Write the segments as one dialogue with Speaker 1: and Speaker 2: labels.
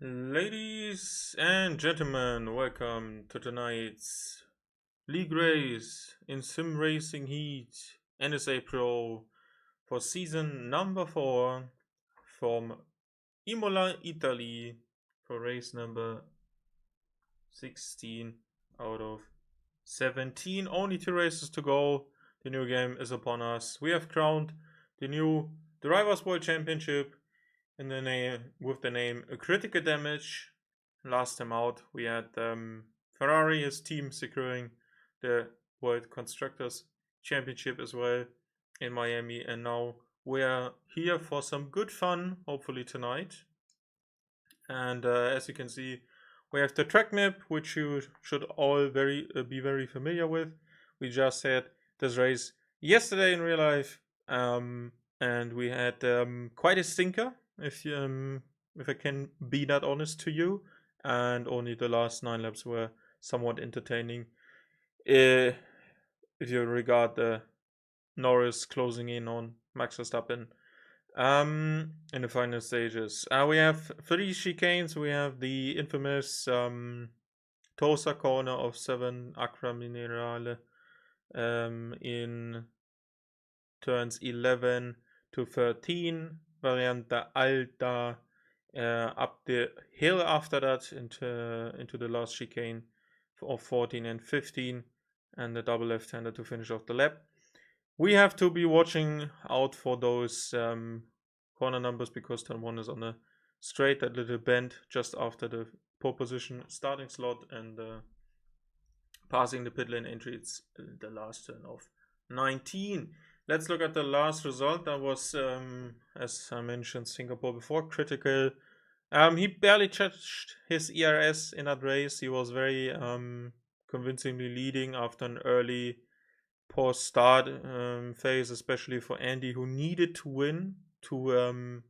Speaker 1: Ladies and gentlemen, welcome to tonight's League Race in Sim Racing Heat NSA Pro for season number 4 from Imola, Italy for race number 16 out of 17. Only 2 races to go. The new game is upon us. We have crowned the new Drivers' World Championship in the name with the name Critical Damage. Last time out, we had Ferrari, his team, securing the World Constructors Championship as well in Miami, and now we are here for some good fun, hopefully tonight. And as you can see, we have the track map, which you should all be very familiar with. We just had this race yesterday in real life, and we had quite a stinker, if I can be that honest to you. And only the last 9 laps were somewhat entertaining, if you regard the Norris closing in on Max Verstappen in the final stages. We have 3 chicanes. We have the infamous Tosa corner of 7 Acra Minerale in turns 11 to 13, Variante Alta up the hill after that into the last chicane of 14 and 15, and the double left-hander to finish off the lap. We have to be watching out for those corner numbers because turn 1 is on a straight, that little bend just after the pole position starting slot, and passing the pit lane entry, it's the last turn of 19. Let's look at the last result. That was, as I mentioned, Singapore before, critical. He barely touched his ERS in that race. He was very convincingly leading after an early poor start phase, especially for Andy, who needed to win to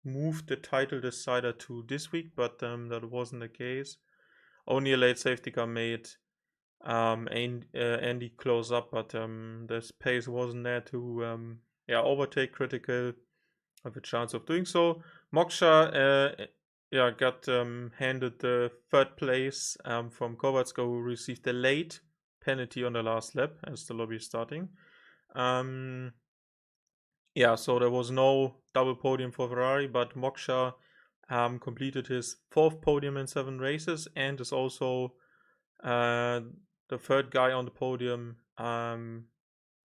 Speaker 1: move the title decider to this week, but that wasn't the case. Only a late safety car made Andy close up, but the pace wasn't there to overtake critical, have a chance of doing so. Moksha got handed the 3rd place from Kovatska, who received a late penalty on the last lap as the lobby is starting. So there was no double podium for Ferrari, but Moksha completed his 4th podium in 7 races and is also the 3rd guy on the podium,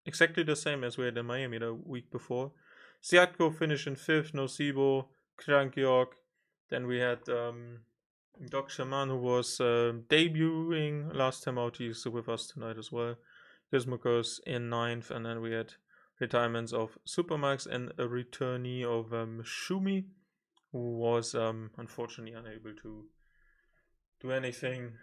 Speaker 1: exactly the same as we had in Miami the week before. Siatko finished in 5th, Nocibo, Krankiok. Then we had Doc Shaman, who was debuting last time out. He's with us tonight as well. Gizmokos in 9th, and then we had retirements of Supermax and a returnee of Shumi, who was unfortunately unable to do anything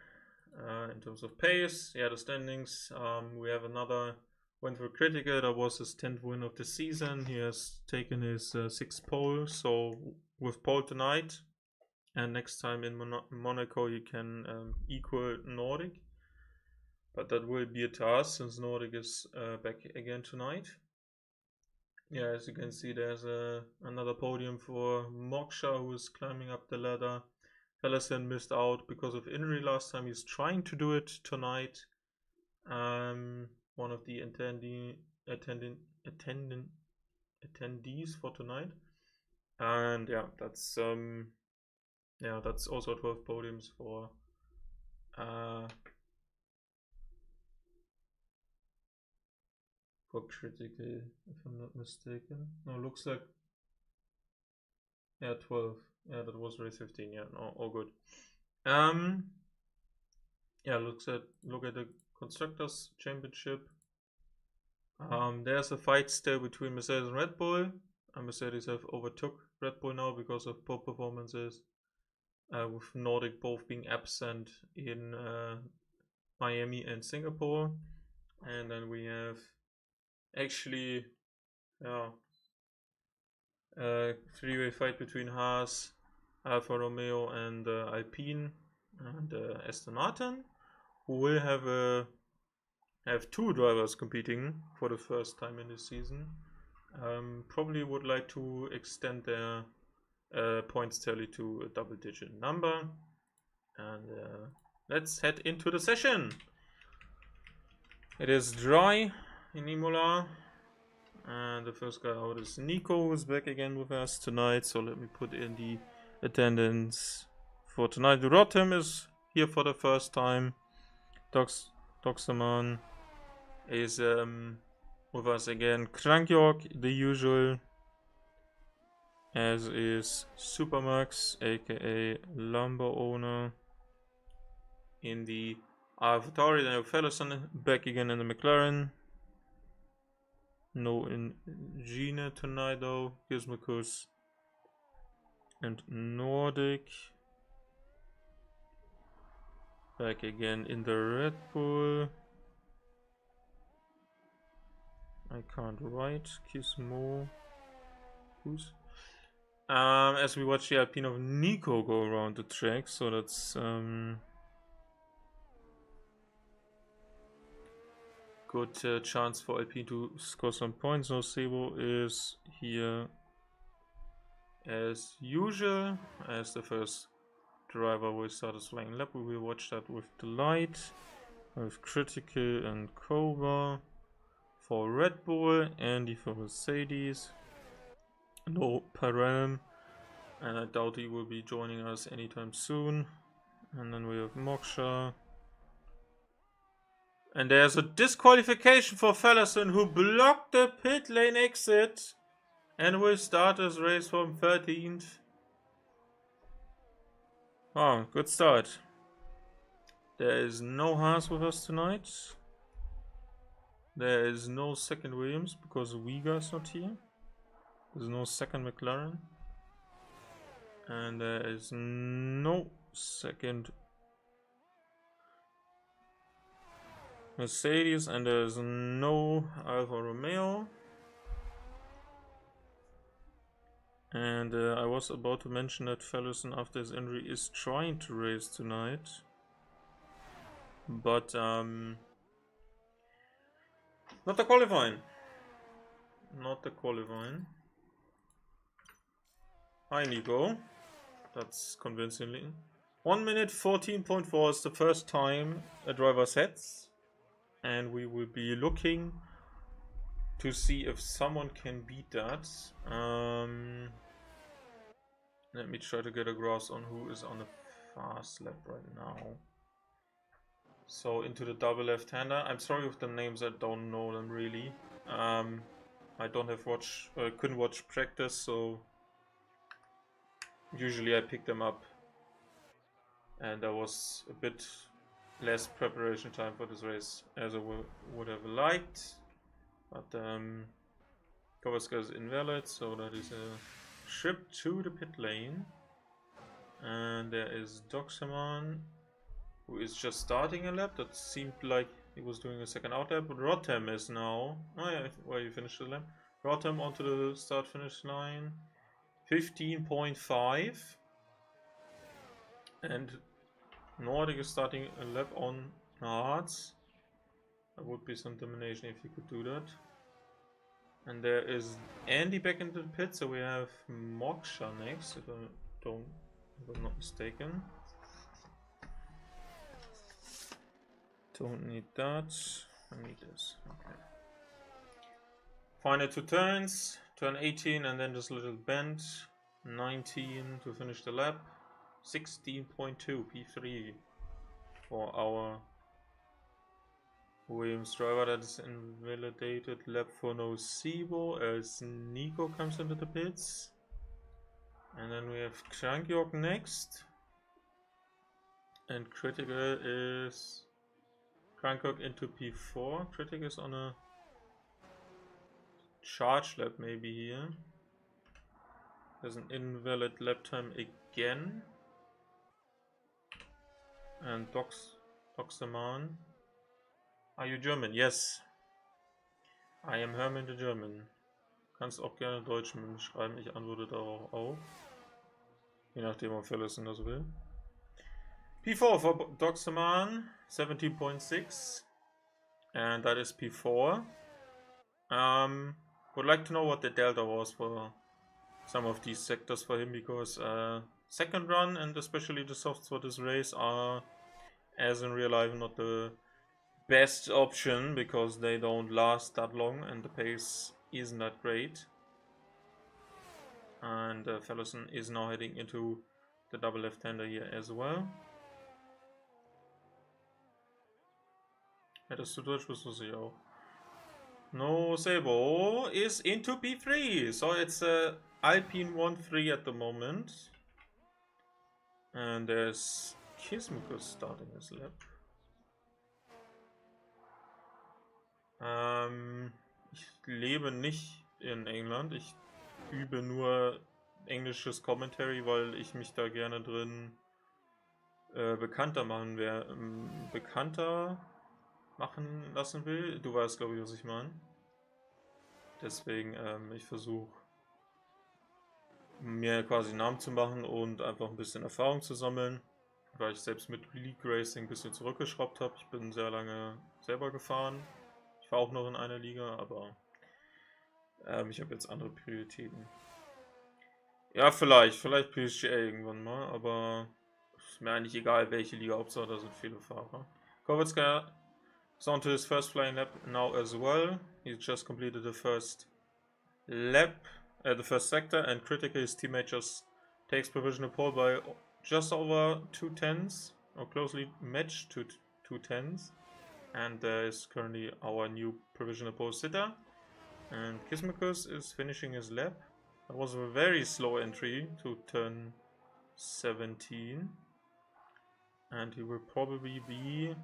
Speaker 1: in terms of pace. The standings. We have another win for critical. That was his 10th win of the season. He has taken his 6th pole. So with pole tonight, and next time in Monaco, you can equal Nordic. But that will be a task since Nordic is back again tonight. As you can see, there's another podium for Moksha, who is climbing up the ladder. Ellison missed out because of injury last time. He's trying to do it tonight. One of the attendees for tonight, and that's also 12 podiums for critical, if I'm not mistaken. No, looks like 12. That was race 15. No, all good. Look at the Constructors Championship. There's a fight still between Mercedes and Red Bull. Mercedes have overtook Red Bull now because of poor performances, with Nordic both being absent in Miami and Singapore. And then we have actually a 3-way fight between Haas, Alfa Romeo, and Alpine and Aston Martin, who will have 2 drivers competing for the first time in this season. Probably would like to extend their points tally to a double-digit number. And let's head into the session. It is dry in Imola. And the first guy out is Nico, who's back again with us tonight. So let me put in the attendance for tonight. Rotem is here for the first time. Doxaman is with us again. Krankjorg, the usual. As is Supermax, aka Lumber Owner. In the Alphatari, then Fellison back again in the McLaren. No in Gina tonight though. Gizmicus and Nordic. Back again in the Red Bull. I can't write. Kismo. Who's? As we watch the Alpine of Nico go around the track, so that's good chance for Alpine to score some points. So Sebo is here as usual, as the first driver will start his flying lap. We will watch that with delight, with Critical and Cobra for Red Bull, Andy for Mercedes. No Param, and I doubt he will be joining us anytime soon. And then we have Moksha. And there's a disqualification for Fellison, who blocked the pit lane exit and will start his race from 13th. Oh, good start. There is no Haas with us tonight. There is no second Williams because Uyghur is not here. There's no second McLaren. And there is no second Mercedes, and there's no Alfa Romeo. And I was about to mention that Fellison, after his injury, is trying to race tonight. But not the qualifying. Not the qualifying. Hi Nico. That's convincingly. 1 minute 14.4 is the first time a driver sets. And we will be looking to see if someone can beat that. Let me try to get a grasp on who is on the fast lap right now. So into the double left-hander. I'm sorry with the names, I don't know them really. I don't have couldn't watch practice, so usually I pick them up. And there was a bit less preparation time for this race as I would have liked, but Kovaska is invalid, so that is a trip to the pit lane. And there is Doxaman, who is just starting a lap. That seemed like he was doing a second out lap. Rotem is now, oh yeah, well, you finished the lap. Rotem onto the start finish line, 15.5, and Nordic is starting a lap on hards. That would be some domination if you could do that. And there is Andy back into the pit, so we have Moksha next, if I'm not mistaken. Don't need that. I need this. Okay. Final 2 turns. Turn 18 and then just a little bend. 19 to finish the lap. 16.2 P3 for our Williams driver. That is invalidated. Lap for Nocebo as Nico comes into the pits. And then we have Krankjorg next. And Critical is Krankjorg into P4. Critical is on a charge lap maybe here. There's an invalid lap time again. And Doxaman. Are you German? Yes. I am Hermann the German. Kannst auch gerne Deutsch mit mir schreiben, ich antworte darauf auch. Je nachdem, ob Fellison das will. P4 for Doxaman, 17.6. And that is P4. Would like to know what the delta was for some of these sectors for him, because second run and especially the softs for this race are, as in real life, not the best option because they don't last that long and the pace isn't that great. And Fellowson is now heading into the double left-hander here as well. Hättest du Deutsch, wusstest du auch. No Sebo is into P3, so it's Alpine 1-3 at the moment. And there's Kismukus starting his lap. Ich lebe nicht in England, ich übe nur englisches Commentary, weil ich mich da gerne drin bekannter machen lassen will. Du weißt, glaube ich, was ich meine. Deswegen, ich versuche mir quasi einen Namen zu machen und einfach ein bisschen Erfahrung zu sammeln, weil ich selbst mit League Racing ein bisschen zurückgeschraubt habe. Ich bin sehr lange selber gefahren. Ich war auch noch in einer Liga, aber ich habe jetzt andere Prioritäten. Ja, vielleicht PSGA irgendwann mal, aber ist mir eigentlich egal, welche Liga, Hauptsache da sind viele Fahrer. Kowalska is on to his first flying lap now as well. He just completed the first lap, the first sector, and critically his teammate just takes provisional pole by just over 2/10, or closely matched to 2/10. And there is currently our new provisional pole sitter. And Kismukus is finishing his lap. That was a very slow entry to turn 17. And he will probably be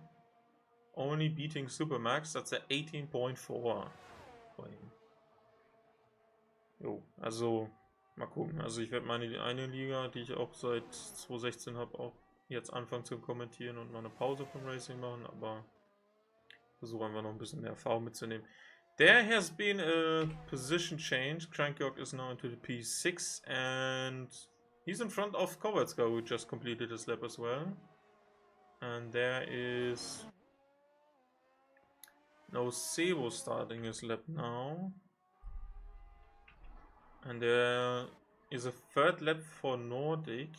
Speaker 1: only beating Supermax. That's a 18.4 for him. Jo, also mal gucken. Also ich werde meine eine Liga, die ich auch seit 2016 habe, auch jetzt anfangen zu kommentieren und mal eine Pause vom Racing machen, aber versuche einfach noch ein bisschen mehr Erfahrung mitzunehmen. There has been a position change. Crankyok is now into the P6 and he's in front of Kowalska, who just completed his lap as well. And there is no Sebo starting his lap now. And there is a third lap for Nordic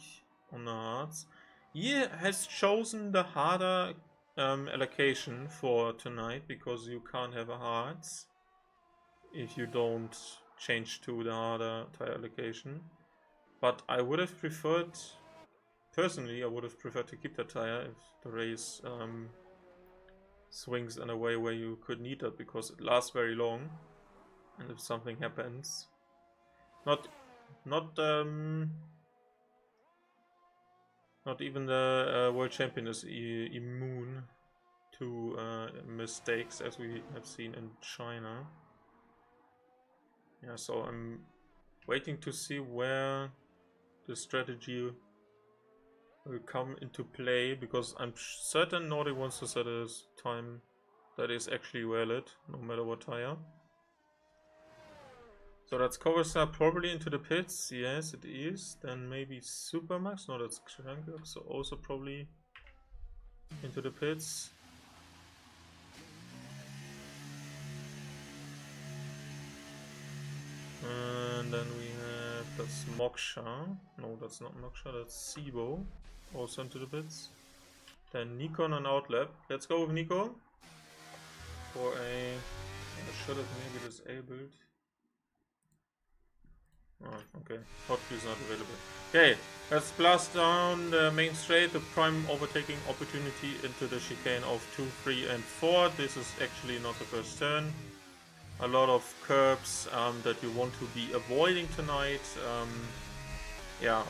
Speaker 1: on the hards. He has chosen the harder allocation for tonight, because you can't have a hards if you don't change to the harder tire allocation. But I would have preferred, personally, I would have preferred to keep that tire if the race swings in a way where you could need that, because it lasts very long, and if something happens, not even the world champion is immune to mistakes, as we have seen in China. Yeah, so I'm waiting to see where the strategy will come into play, because I'm certain Nordic wants to set a time that is actually valid, no matter what tire. So that's Kowalska probably into the pits. Yes, it is. Then maybe Supermax. No, that's Crankyok, so also probably into the pits. And then we have, that's Moksha. No, that's not Moksha, that's Sebo. Also into the pits. Then Nico on an outlap. Let's go with Nico. For a... I should have maybe disabled. Oh, okay. Hotkey is not available. Okay, let's blast down the main straight, the prime overtaking opportunity into the chicane of 2, 3 and 4. This is actually not the first turn. A lot of curbs that you want to be avoiding tonight. Yeah,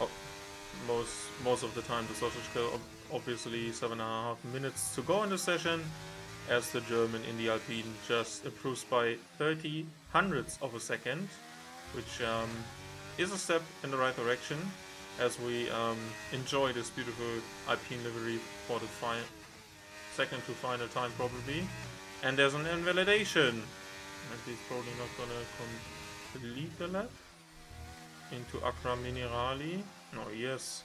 Speaker 1: most of the time the sausage kill, obviously 7.5 minutes to go in the session, as the German in the Alpine just improves by 30 hundredths of a second, which is a step in the right direction, as we enjoy this beautiful Alpine livery for the second to final time probably. And there's an invalidation, and he's probably not gonna complete the lap into Accra Minerali. No, yes,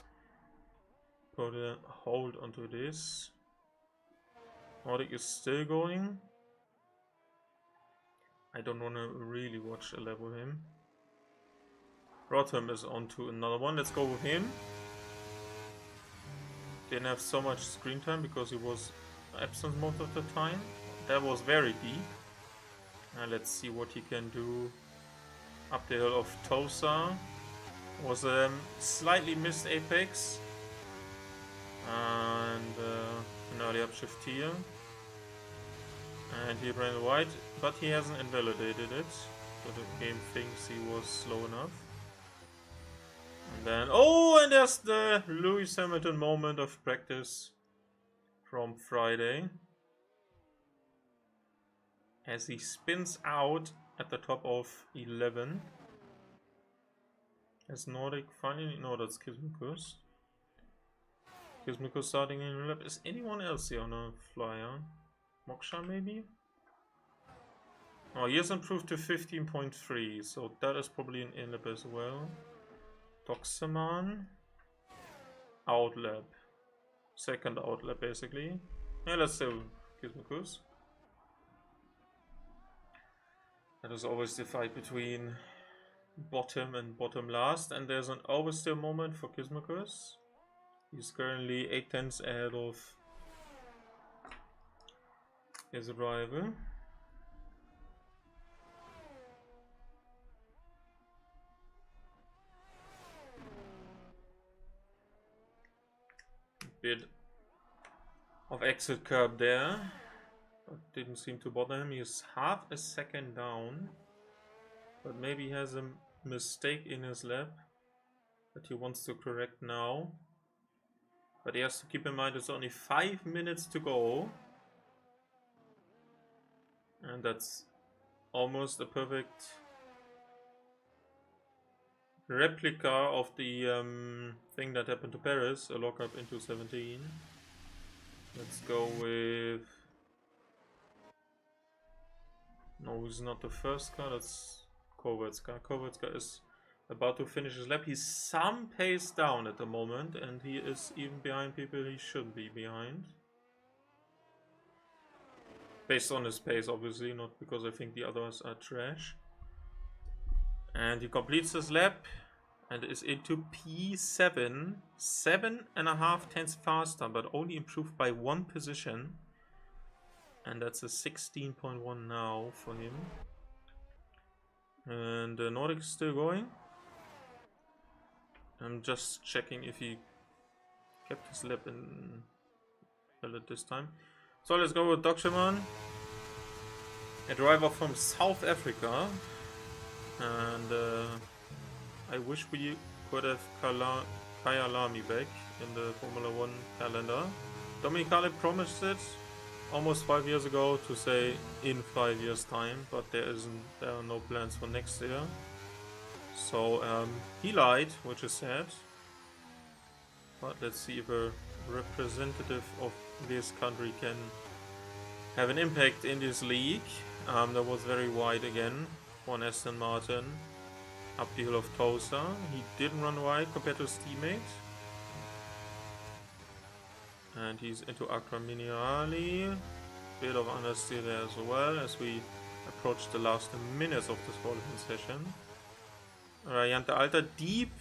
Speaker 1: put a hold onto this. Nordic is still going. I don't want to really watch a lap with him. Rotham is on to another one. Let's go with him. Didn't have so much screen time because he was absent most of the time. That was very deep. Let's see what he can do up the hill of Tosa. Was a slightly missed apex. And an early upshift here. And he ran wide, but he hasn't invalidated it. So the game thinks he was slow enough. And then, oh, and there's the Lewis Hamilton moment of practice from Friday. As he spins out at the top of 11. As Nordic finally, no, that's Kismikus. Kismikus starting in lap. Is anyone else here on a flyer? Moksha maybe? Oh, he has improved to 15.3, so that is probably an in-lap as well. Toxaman. Outlap. Second outlap basically. Yeah, let's do Kismikus. That is always the fight between bottom and bottom last, and there's an oversteer moment for Kismikus. He's currently 8/10 ahead of his rival. Bit of exit curb there, but didn't seem to bother him. He's half a second down, but maybe he has a mistake in his lap that he wants to correct now. But he has to keep in mind it's only 5 minutes to go, and that's almost a perfect replica of the thing that happened to Paris, a lockup into 17. Let's go with... No, he's not the first car, that's Kovacs car. Kovacs car is about to finish his lap. He's some pace down at the moment, and he is even behind people he shouldn't be behind. Based on his pace, obviously, not because I think the others are trash. And he completes his lap and is into P7, 7.5 faster, but only improved by 1 position. And that's a 16.1 now for him. And Nordic is still going. I'm just checking if he kept his lap in valid this time. So let's go with Dokshaman, a driver from South Africa. And I wish we could have Kaya Lamy back in the Formula 1 calendar. Dominicale promised it almost 5 years ago to say in 5 years time, but there are no plans for next year. So he lied, which is sad. But let's see if a representative of this country can have an impact in this league. That was very wide again for Aston Martin up the hill of Tosa. He didn't run wide compared to his teammate. And he's into Accra Minerali. Bit of understeer there as well as we approach the last minutes of this qualifying session. Rayante Alta deep,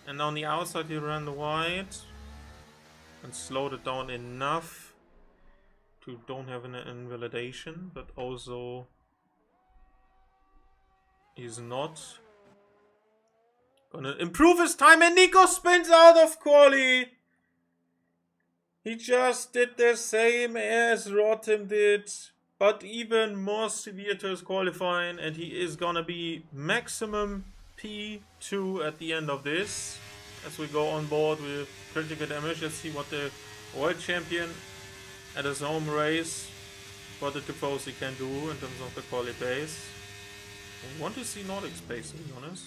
Speaker 1: and on the outside he ran wide and slowed it down enough to don't have an invalidation, but also he's not gonna improve his time, and Nico spins out of quali. He just did the same as Rotem did, but even more severe to his qualifying, and he is gonna be maximum P2 at the end of this. As we go on board with critical damage, let's see what the world champion at his home race, what the Tifosi can do in terms of the quali pace. I want to see Nordic's pace, to be honest.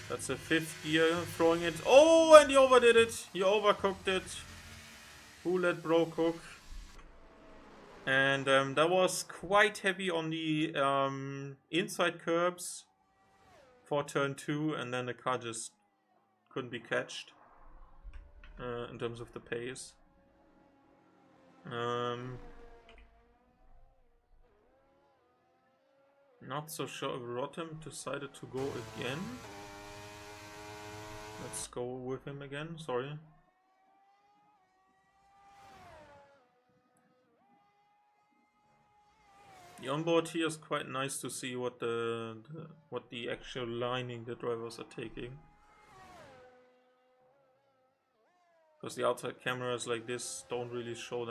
Speaker 1: That's a 5th gear, throwing it. Oh, and he overdid it. He overcooked it. Who let bro cook? And that was quite heavy on the inside curbs for turn 2, and then the car just couldn't be catched in terms of the pace. Not so sure if Rotem decided to go again. Let's go with him again, sorry. The onboard here is quite nice to see what the actual lining the drivers are taking. Because the outside cameras like this don't really show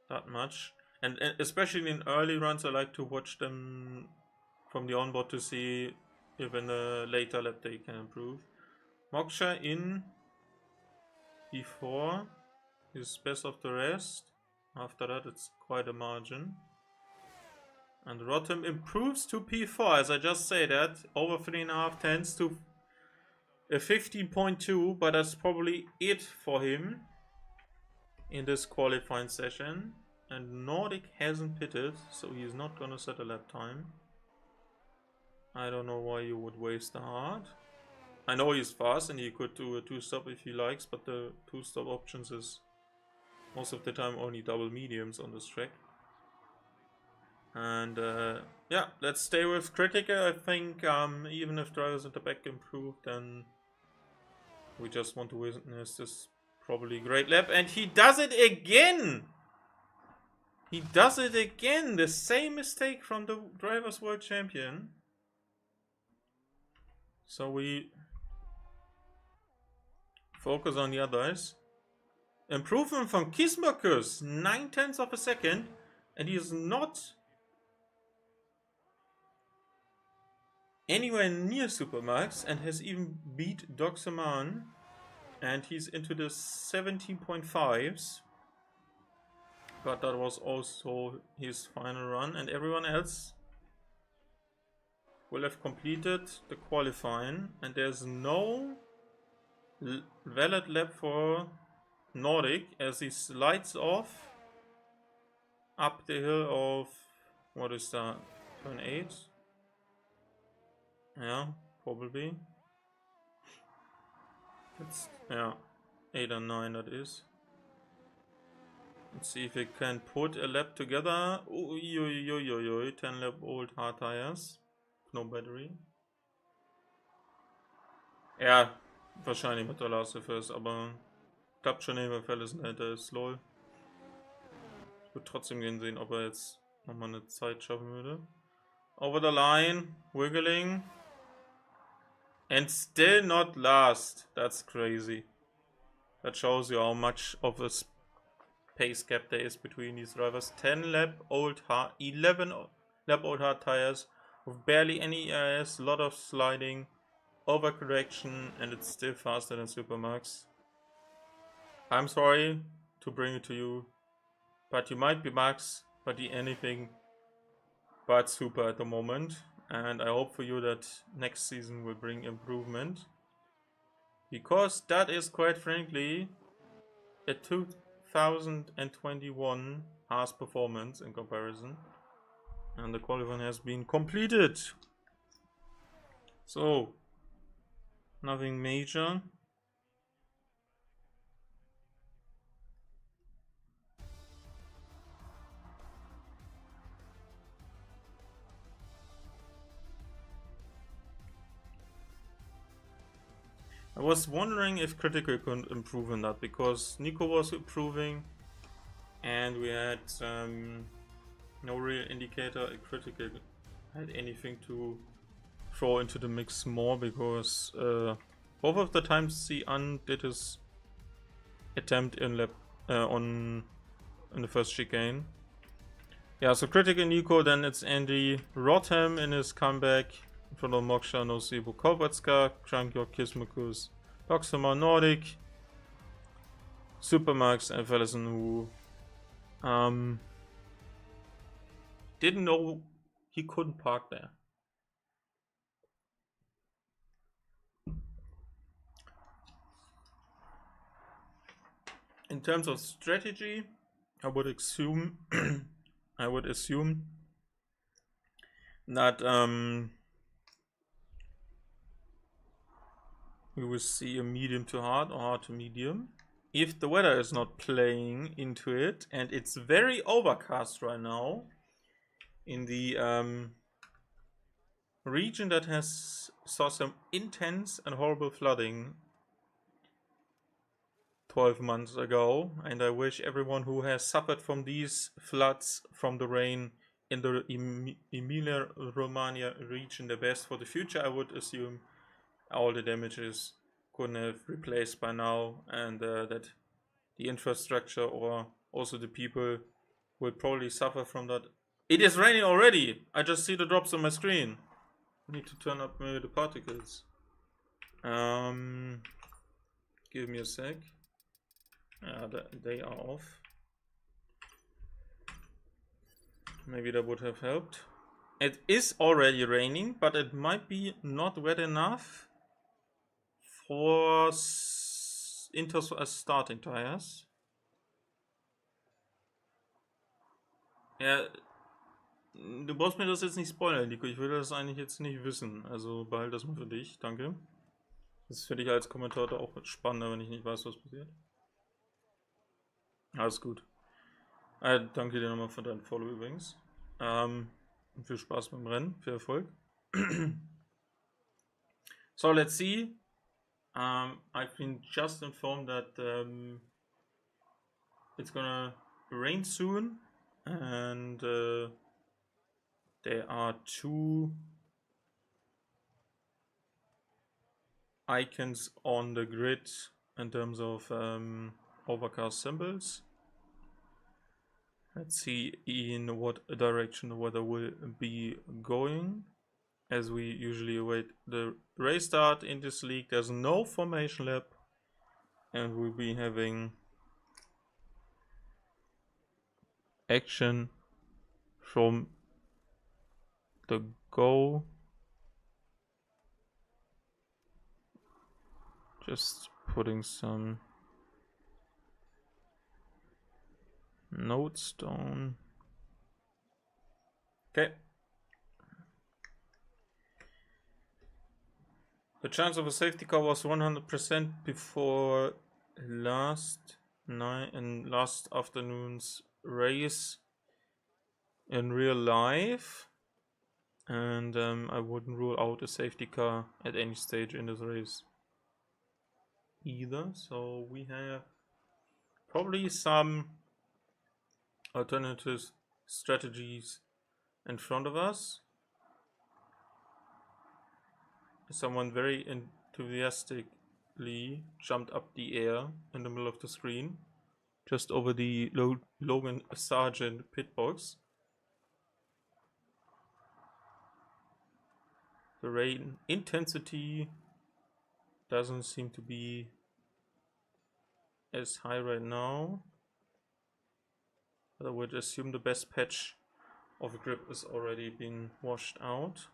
Speaker 1: that much. And especially in early runs, I like to watch them from the onboard to see if in a later lap they can improve. Moksha in P4 is best of the rest. After that it's quite a margin. And Rotem improves to P4, as I just said that, over 3.5 tenths to a 15.2, but that's probably it for him in this qualifying session. And Nordic hasn't pitted, so he's not gonna set a lap time. I don't know why you would waste the hard. I know he's fast and he could do a 2-stop if he likes, but the 2-stop options is most of the time only double mediums on this track. And yeah, let's stay with Critical. I think even if drivers at the back improve, then we just want to witness this probably great lap. And he does it again! He does it again! The same mistake from the Drivers' World Champion. So we focus on the others. Improvement from Kismarkus, 9 tenths of a second. And he is not anywhere near Supermax and has even beat Doxaman. And he's into the 17.5s. But that was also his final run, and everyone else will have completed the qualifying, and there's no valid lap for Nordic as he slides off up the hill of, what is that, turn 8? Yeah, probably. It's, yeah, 8 and 9 that is. Let's see if we can put a lap together. 10 lap old hard tires. No battery. Ja, wahrscheinlich mit der Last First, aber klappt schon nicht, weil Verletzter ist lol. Ich würde trotzdem gehen sehen, ob er jetzt nochmal eine Zeit schaffen würde. Over the line, wiggling. And still not last. That's crazy. That shows you how much of a pace gap there is between these drivers. 10 lap old hard, 11 lap old hard tires with barely any ERS, a lot of sliding, overcorrection, and it's still faster than Supermax. I'm sorry to bring it to you, but you might be Max, but the anything but Super at the moment. And I hope for you that next season will bring improvement, because that is quite frankly a 2021 Haas performance in comparison, and the qualifying has been completed. So nothing major. I was wondering if Critical could improve in that, because Nico was improving and we had no real indicator if Critical had anything to throw into the mix more, because both of the times he undid his attempt in lap in the first chicane. Yeah, so Critical Nico, then it's Andy Rotham in his comeback. In front of Moksha, Nosibu Kovatska, Krankyor Kismakus, Doxama Nordic, Supermax, and Fellison, who didn't know he couldn't park there. In terms of strategy, I would assume that we will see a medium to hard or hard to medium. If the weather is not playing into it, and it's very overcast right now in the region that saw some intense and horrible flooding 12 months ago, and I wish everyone who has suffered from these floods from the rain in the Emilia-Romagna region the best for the future. I would assume all the damages couldn't have replaced by now, and that the infrastructure or also the people will probably suffer from that. It is raining already! I just see the drops on my screen. I need to turn up the particles. Give me a sec. They are off. Maybe that would have helped. It is already raining, but it might be not wet enough for into starting tires. Ja, du brauchst mir das jetzt nicht spoilern, Nico. Ich will das eigentlich jetzt nicht wissen. Also behalt das mal für dich. Danke. Das ist für dich als Kommentator auch spannender, wenn ich nicht weiß, was passiert. Alles gut. Danke dir nochmal für dein Follow übrigens. Viel Spaß beim Rennen, viel Erfolg. So, let's see. I've been just informed that it's gonna rain soon, and there are 2 icons on the grid in terms of overcast symbols. Let's see in what direction the weather will be going. As we usually await the race start in this league, there's no formation lap, and we'll be having action from the go. Just putting some notes down. Okay. The chance of a safety car was 100% before last afternoon's race in real life, and I wouldn't rule out a safety car at any stage in this race either. So we have probably some alternative strategies in front of us. Someone very enthusiastically jumped up the air in the middle of the screen, just over the Logan Sargent pit box. The rain intensity doesn't seem to be as high right now, but I would assume the best patch of grip has already been washed out.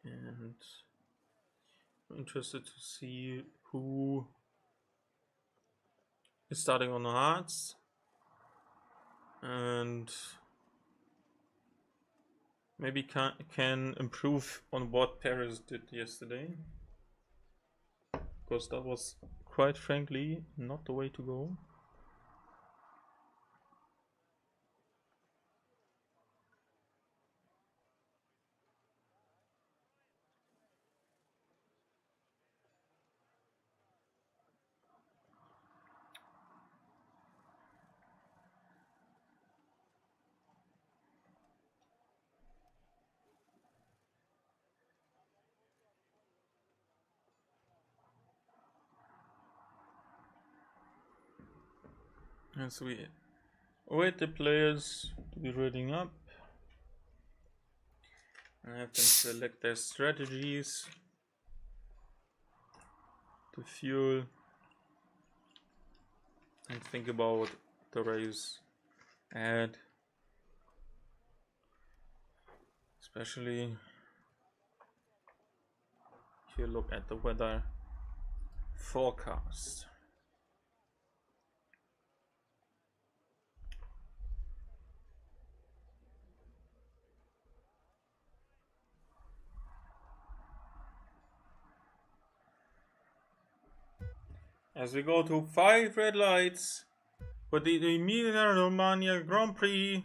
Speaker 1: And I'm interested to see who is starting on the hards and maybe can improve on what Paris did yesterday, because that was quite frankly not the way to go. As we wait the players to be reading up, I have them select their strategies to fuel and think about the race ahead, especially if you look at the weather forecast. As we go to 5 red lights for the Emilia-Romagna Grand Prix.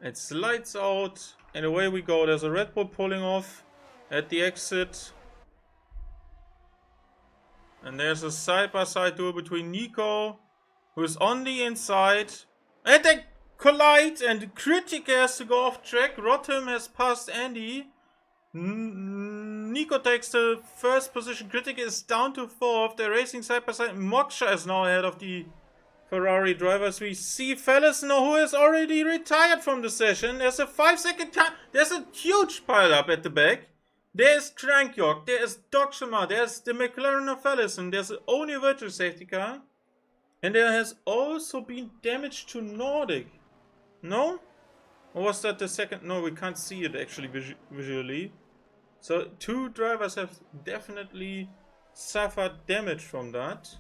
Speaker 1: It's lights out, and away we go. There's a Red Bull pulling off at the exit. And there's a side-by-side duel between Nico, who's on the inside. And they collide, and Critic has to go off track. Rotem has passed Andy. Nico takes the first position. Critic is down to 4th. They're racing side-by-side. Moksha is now ahead of the Ferrari drivers. We see Fellison, who is already retired from the session. There's a 5-second time. There's a huge pile-up at the back. There's Crankyork, there's Doxima, there's the McLaren of Fellison, there's only a virtual safety car. And there has also been damage to Nordic. No? Or was that the second? No, we can't see it actually visually. So 2 drivers have definitely suffered damage from that.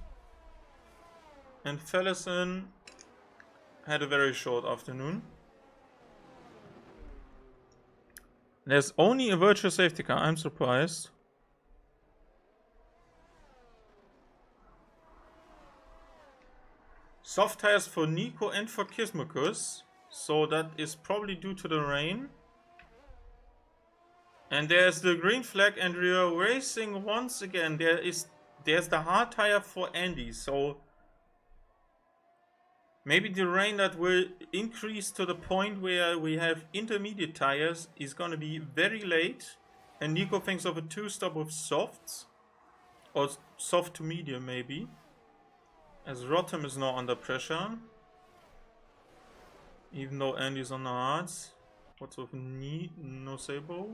Speaker 1: And Fellison had a very short afternoon. There's only a virtual safety car, I'm surprised. Soft tires for Nico and for Kismukus. So that is probably due to the rain. And there's the green flag, and we are racing once again. There's the hard tire for Andy. So maybe the rain that will increase to the point where we have intermediate tires is going to be very late. And Nico thinks of a 2-stop with softs. Or soft to medium maybe. As Rotem is now under pressure. Even though Andy's on the hards. What's with no Sabo?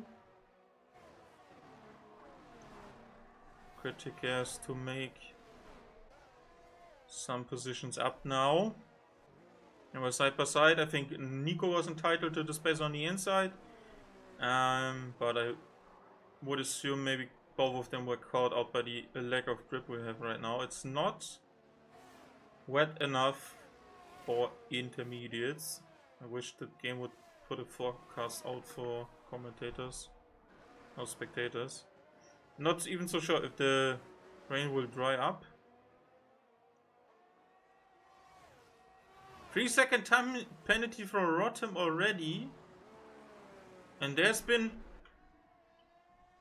Speaker 1: Critic has to make some positions up now. And we're side by side. I think Nico was entitled to the space on the inside. But I would assume maybe both of them were caught out by the lack of grip we have right now. It's not wet enough for intermediates. I wish the game would put a forecast out for commentators or spectators. Not even so sure if the rain will dry up. 3-second time penalty from Rotem already. And there's been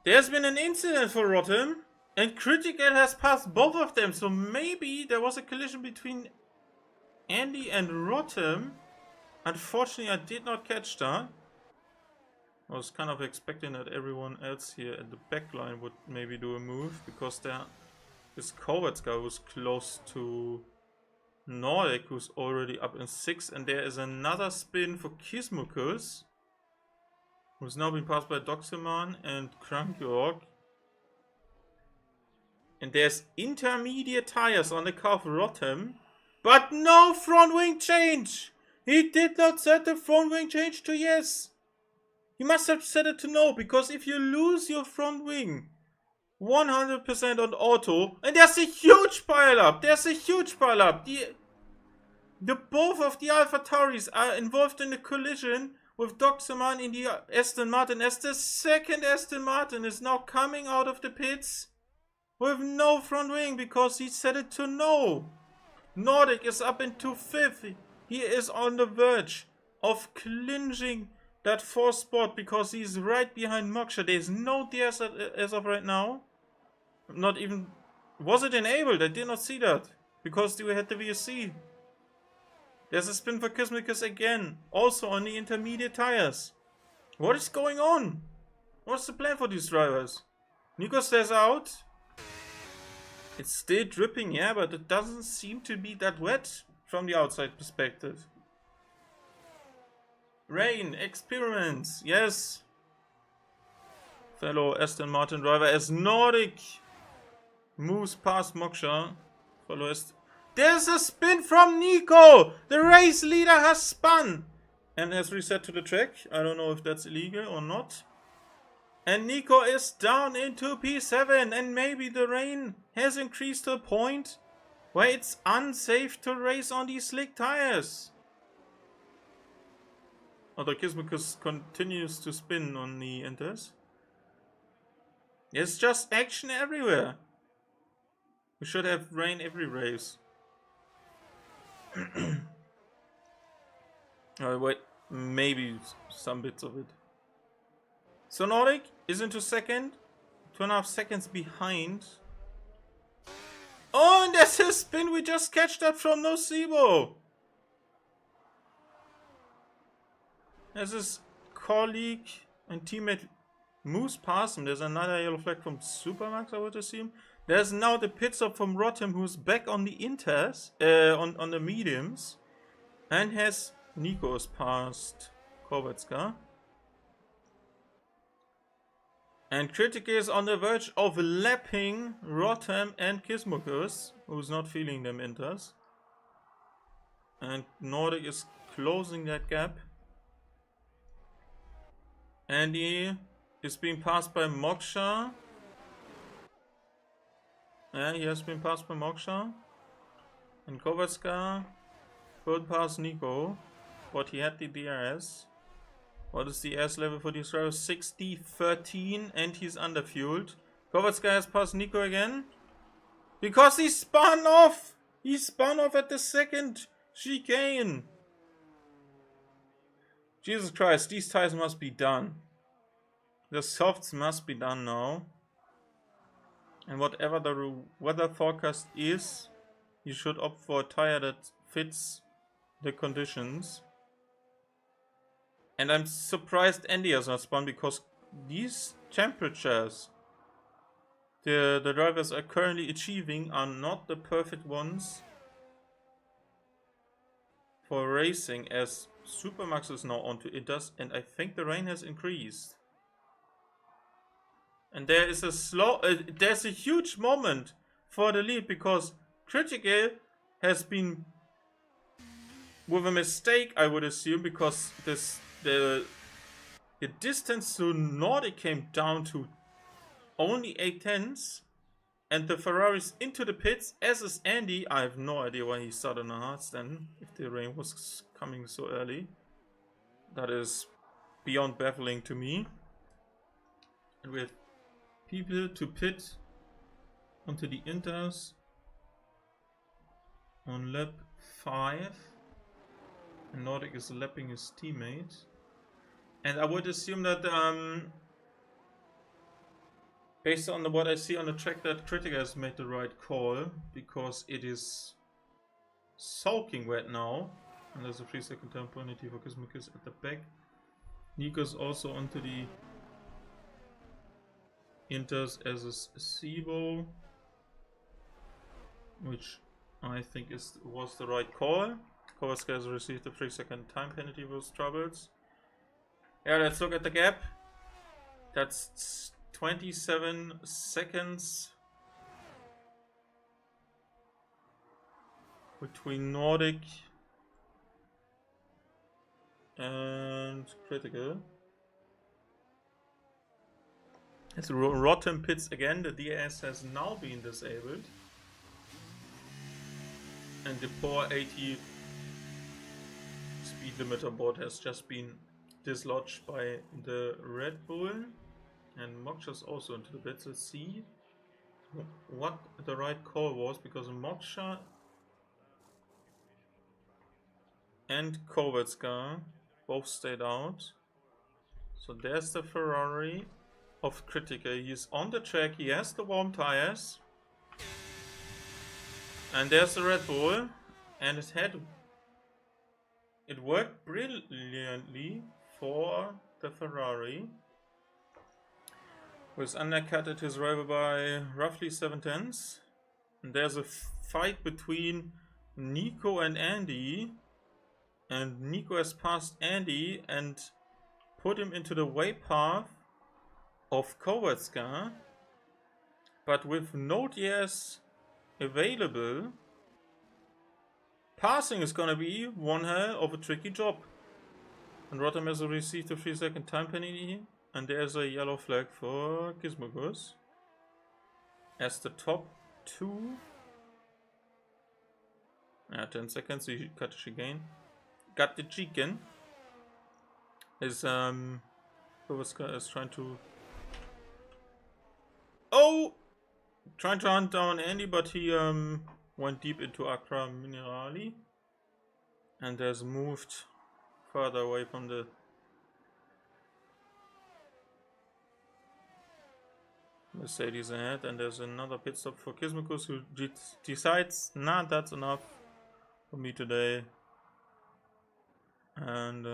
Speaker 1: an incident for Rotem. And Critical has passed both of them. So maybe there was a collision between Andy and Rotem. Unfortunately, I did not catch that. I was kind of expecting that everyone else here at the back line would maybe do a move. Because this Kovacs guy was close to Nordic, who's already up in 6th, and there is another spin for Kismukus, who's now been passed by Doximan and Crankyork. And there's intermediate tires on the car for Rotem, but no front wing change! He did not set the front wing change to yes! He must have set it to no, because if you lose your front wing 100% on auto, and there's a huge pile up. The both of the Alpha Tauris are involved in a collision with Doxaman in the Aston Martin, as the second Aston Martin is now coming out of the pits with no front wing because he set it to no. Nordic is up into 5th. He is on the verge of clinching that 4th spot because he's right behind Moksha. There's no DS as of right now. Not even... Was it enabled? I did not see that. Because we had the VSC. There's a spin for Kismikus again. Also on the intermediate tires. What is going on? What's the plan for these drivers? Nico stays out. It's still dripping, yeah, but it doesn't seem to be that wet from the outside perspective. Rain, experiments, yes. Fellow Aston Martin driver as Nordic moves past Moksha. There's a spin from Nico! The race leader has spun! And has reset to the track. I don't know if that's illegal or not. And Nico is down into P7. And maybe the rain has increased to a point where it's unsafe to race on these slick tires. Although Kismukus continues to spin on the Inters. There's just action everywhere. We should have rain every race. Alright, wait. Maybe some bits of it. So Nordic is into second. 2.5 seconds behind. Oh, and there's his spin. We just catched up from Nocebo. As his colleague and teammate moves past him. There's another yellow flag from Supermax, I would assume. There's now the pit stop from Rotem, who's back on the inters, on the mediums. And has Nico's past Kovetska. And Critic is on the verge of lapping Rotem and Kismokus, who's not feeling them inters. And Nordic is closing that gap. And he is being passed by Moksha. Yeah, he has been passed by Moksha. And Kovetska could pass Nico, but he had the DRS. What is the S level for these drivers? 60, 13, and he's underfueled. Kovetska has passed Nico again. Because he spun off! He spun off at the second chicane. Jesus Christ, these tires must be done. The softs must be done now. And whatever the weather forecast is, you should opt for a tire that fits the conditions. And I'm surprised Andy has not spun, because these temperatures the drivers are currently achieving are not the perfect ones for racing, as Supermax is now onto it does, and I think the rain has increased. And there is a there's a huge moment for the lead, because Critical has been with a mistake, I would assume, because the distance to Nordic came down to only 8/10, and the Ferrari's into the pits, as is Andy. I have no idea why he started on a hard stand if the rain was coming so early. That is beyond baffling to me. And we have people to pit onto the inters on lap 5. And Nordic is lapping his teammate. And I would assume that based on what I see on the track, that Critica has made the right call, because it is soaking wet now. And there's a 3-second time penalty for Kismukus at the back. Nico's also onto the inters as a Sibo, which I think was the right call. Kovaska has received a 3-second time penalty for his troubles. Yeah, let's look at the gap. That's 27 seconds between Nordic and Critical. It's Rotten pits again. The DRS has now been disabled. And the poor 80 speed limiter board has just been dislodged by the Red Bull. And Moksha's also into the pits. Let's see what the right call was, because Moksha and Kovetska both stayed out. So there's the Ferrari of Critica. He's on the track, he has the warm tires. And there's the Red Bull. And it worked brilliantly for the Ferrari, was undercutted his rival by roughly 7/10. And there's a fight between Nico and Andy. And Nico has passed Andy and put him into the way path of Kovetska. But with no DS available, passing is gonna be one hell of a tricky job. And Rotterdam has received a 3-second time penalty. And there's a yellow flag for Gizmogus. As the top two. 10 seconds, he got the chicane. Got the chicane. Kovaska is trying to... Oh! Trying to hunt down Andy, but he went deep into Accra Minerali. And has moved further away from the Mercedes ahead, and there's another pit stop for Kismikus, who decides, nah, that's enough for me today, and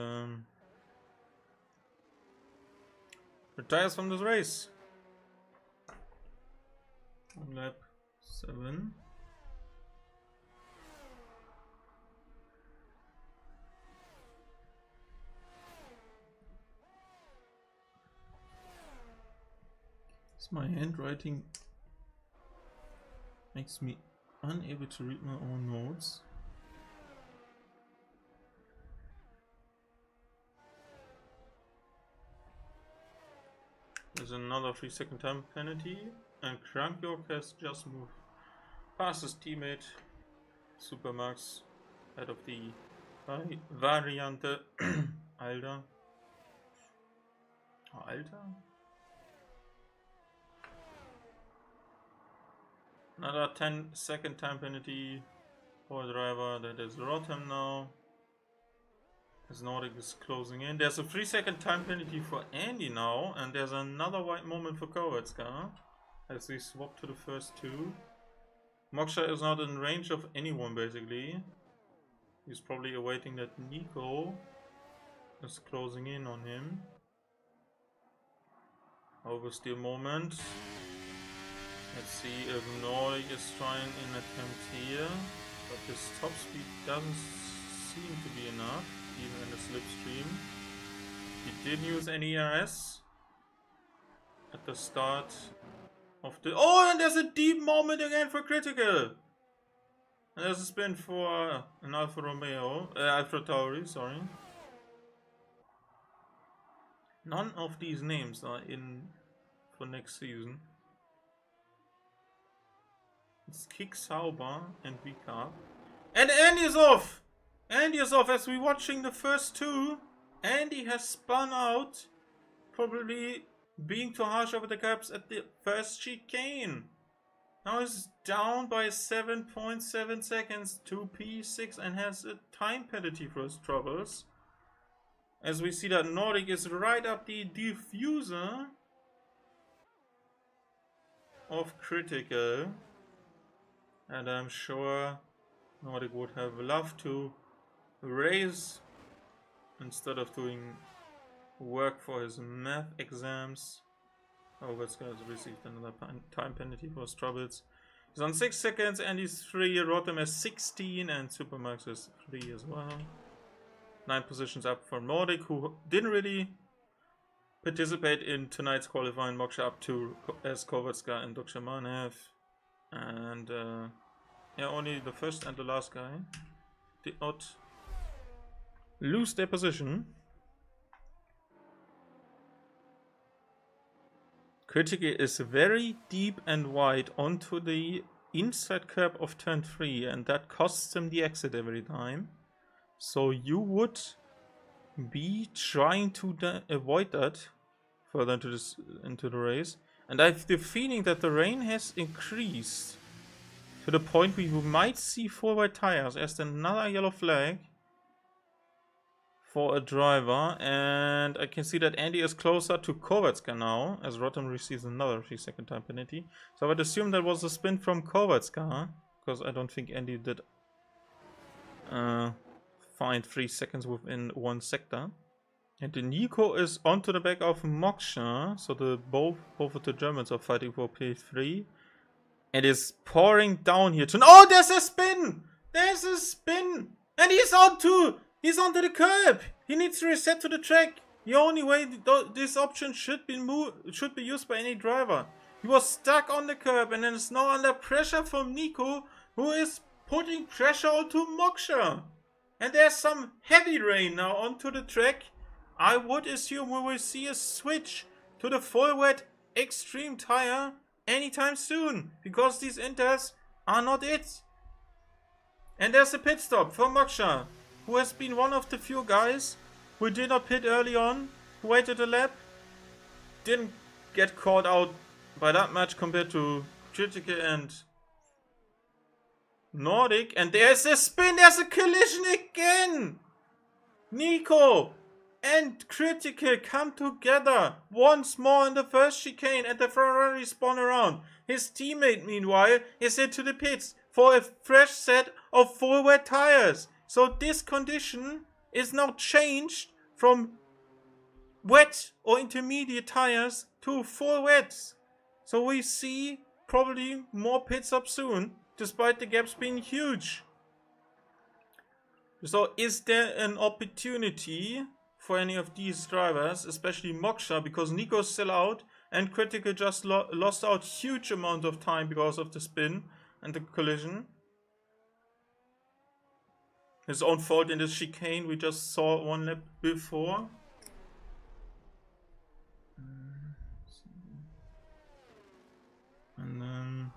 Speaker 1: retires from this race. Lap 7. My handwriting makes me unable to read my own notes. There's another 3-second time penalty, and Krankjork has just moved past his teammate Supermax out of the Variante Alter. Alter? Another 10-second time penalty for a driver, that is Rotem now. As Nordic is closing in. There's a 3-second time penalty for Andy now, and there's another white moment for Kovacs as we swap to the first two. Moksha is not in range of anyone basically. He's probably awaiting that Nico is closing in on him. Oversteer moment. Let's see if Nordic is trying an attempt here, but his top speed doesn't seem to be enough, even in the slipstream. He didn't use any ERS at the start of the... Oh, and there's a deep moment again for Critical! And there's a spin for an Alfa Romeo, Alfa Tauri, sorry. None of these names are in for next season. It's Kick Sauber and Vika. And Andy is off! Andy is off as we're watching the first two. Andy has spun out, probably being too harsh over the caps at the first chicane. Now he's down by 7.7 seconds to P6 and has a time penalty for his troubles. As we see that Nordic is right up the diffuser of Critical. And I'm sure Nordic would have loved to race instead of doing work for his math exams. Kovacs has received another time penalty for his troubles. He's on 6 seconds and he's 3. Rotem has 16 and Supermax is 3 as well. 9 positions up for Nordic, who didn't really participate in tonight's qualifying. Moksha up to as Kovacs and Dokshaman have. And yeah, only the first and the last guy did not lose their position. Critical is very deep and wide onto the inside curb of turn 3, and that costs him the exit every time. So you would be trying to avoid that further into the race. And I have the feeling that the rain has increased to the point where you might see 4 white tires as another yellow flag for a driver, and I can see that Andy is closer to Kovacs now as Rotem receives another 3-second time penalty. So I would assume that was a spin from Kovacs, because I don't think Andy did find 3 seconds within one sector. And the Nico is onto the back of Moksha, so both of the Germans are fighting for P3. And is pouring down here to... Oh, there's a spin! There's a spin! And he's onto the curb! He needs to reset to the track. The only way this option should be used by any driver. He was stuck on the curb and is now under pressure from Nico, who is putting pressure onto Moksha. And there's some heavy rain now onto the track. I would assume we will see a switch to the full wet extreme tire anytime soon, because these inters are not it. And there's a pit stop for Moksha, who has been one of the few guys who did not pit early on, who waited a lap, didn't get caught out by that much compared to Critical and Nordic. And there's a spin, there's a collision again! Nico and Critical come together once more in the first chicane and the Ferrari spun around. His teammate, meanwhile, is into the pits for a fresh set of full wet tires. So this condition is now changed from wet or intermediate tires to full wets. So we see probably more pit stops soon, despite the gaps being huge. So is there an opportunity for any of these drivers, especially Moksha, because Nico's still out and Critical just lost out huge amount of time because of the spin and the collision. His own fault in the chicane we just saw one lap before. And then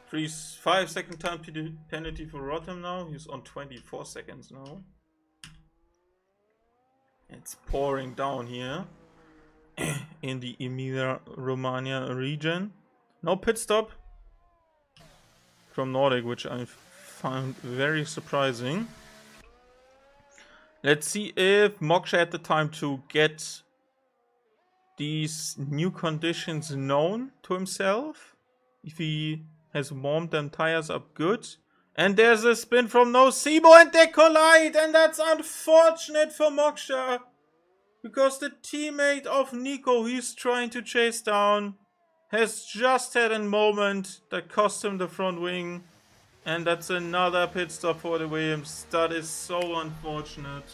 Speaker 1: 5 second time penalty for Rotterdam now. He's on 24 seconds now. It's pouring down here in the Emilia-Romagna region. No pit stop from Nordic, which I found very surprising. Let's see if Moksha had the time to get these new conditions known to himself. If he has warmed them tires up good. And there's a spin from Nocebo and they collide, and that's unfortunate for Moksha. Because the teammate of Nico he's trying to chase down has just had a moment that cost him the front wing. And that's another pit stop for the Williams. That is so unfortunate.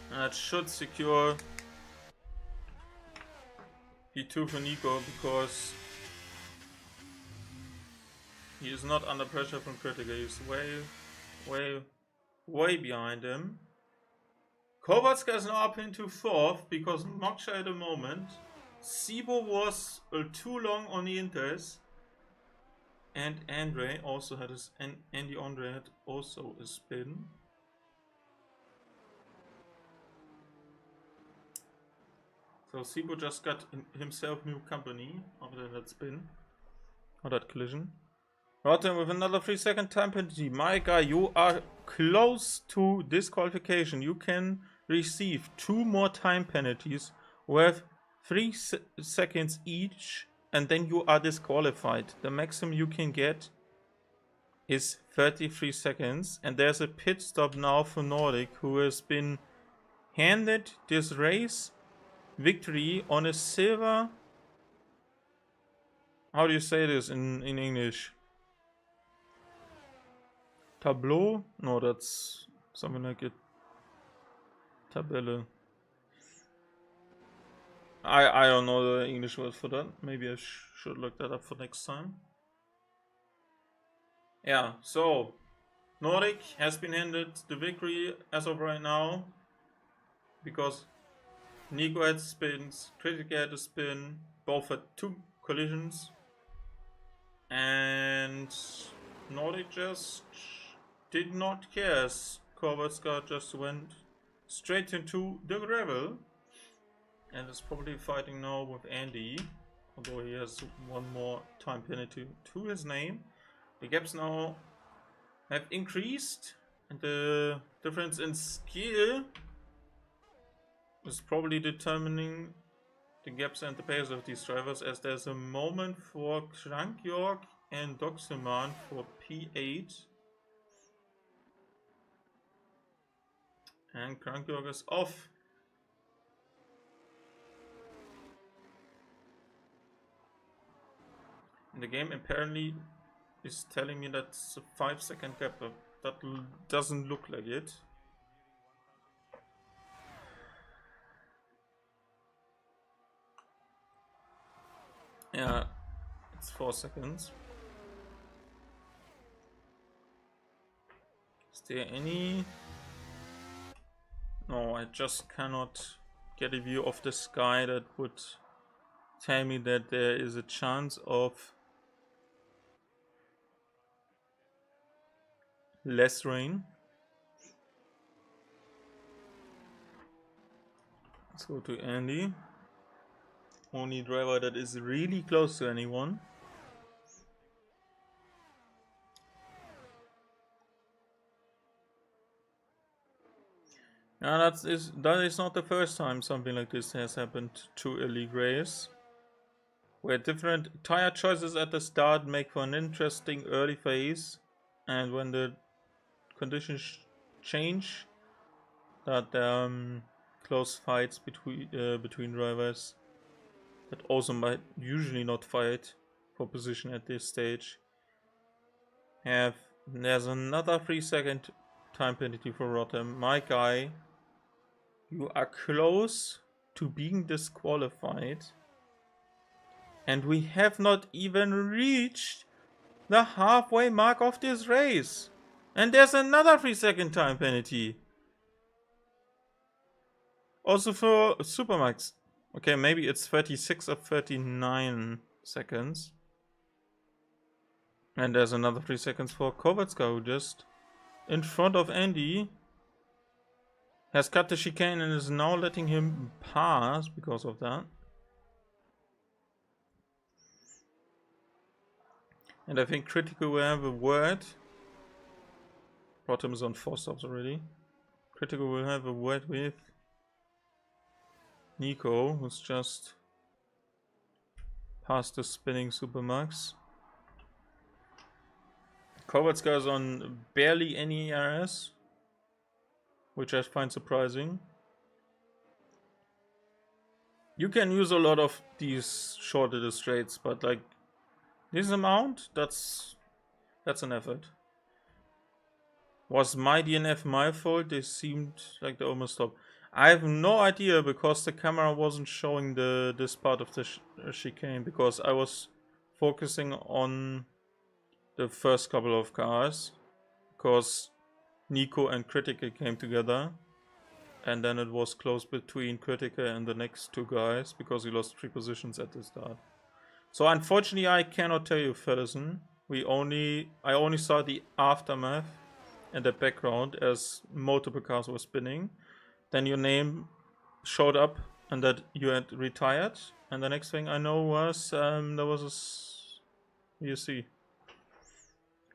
Speaker 1: That should secure P2 for Nico because he is not under pressure from Critical. He's way behind him. Kowalska is now up into 4th because Moksha at the moment. Sibo was too long on the Inters. And Andre also had his Andy Andre had also a spin. So Sibo just got himself new company after that spin. Or that collision. Rotterdam with another 3 second time penalty. My guy, you are close to disqualification. You can receive 2 more time penalties worth 3 seconds each, and then you are disqualified. The maximum you can get is 33 seconds, and there's a pit stop now for Nordic, who has been handed this race victory on a silver. How do you say this in English? Tableau? No, that's something like a Tabelle. I don't know the English word for that. Maybe I should look that up for next time. Yeah, so Nordic has been handed the victory as of right now because Nico had spins, Critical had a spin, both had 2 collisions, and Nordic just did not care as Kowalska just went straight into the gravel and is probably fighting now with Andy, although he has 1 more time penalty to his name. The gaps now have increased, and the difference in skill is probably determining the gaps and the pace of these drivers, as there's a moment for Krankjorg and Doxeman for P8. And Krankjorg is off. And the game apparently is telling me that's a 5 second gap, but that doesn't look like it. Yeah, it's 4 seconds. Is there any? No, I just cannot get a view of the sky that would tell me that there is a chance of less rain. Let's go to Andy. Only driver that is really close to anyone. Now that is not the first time something like this has happened to a league race, where different tire choices at the start make for an interesting early phase, and when the conditions change, that close fights between drivers that also might usually not fight for position at this stage. There's another 3-second time penalty for Rotem. My guy, you are close to being disqualified, and we have not even reached the halfway mark of this race, and there's another 3-second time penalty. Also for Supermax. Okay, maybe it's 36 or 39 seconds. And there's another 3 seconds for Kovacs, who just in front of Andy has cut the chicane and is now letting him pass because of that. And I think Critical will have a word. Rotem is on 4 stops already. Critical will have a word with Nico, who's just past the spinning Supermax. Kovacs is on barely any ERS, which I find surprising. You can use a lot of these shorter straights, but like this amount, that's an effort. Was my DNF my fault? They seemed like they almost stopped. I have no idea because the camera wasn't showing this part of the chicane, because I was focusing on the first couple of cars, because Nico and Critica came together, and then it was close between Critica and the next two guys because he lost 3 positions at the start. So unfortunately I cannot tell you, Feddersen. I only saw the aftermath and the background as multiple cars were spinning. Then your name showed up and that you had retired, and the next thing I know was there was you see.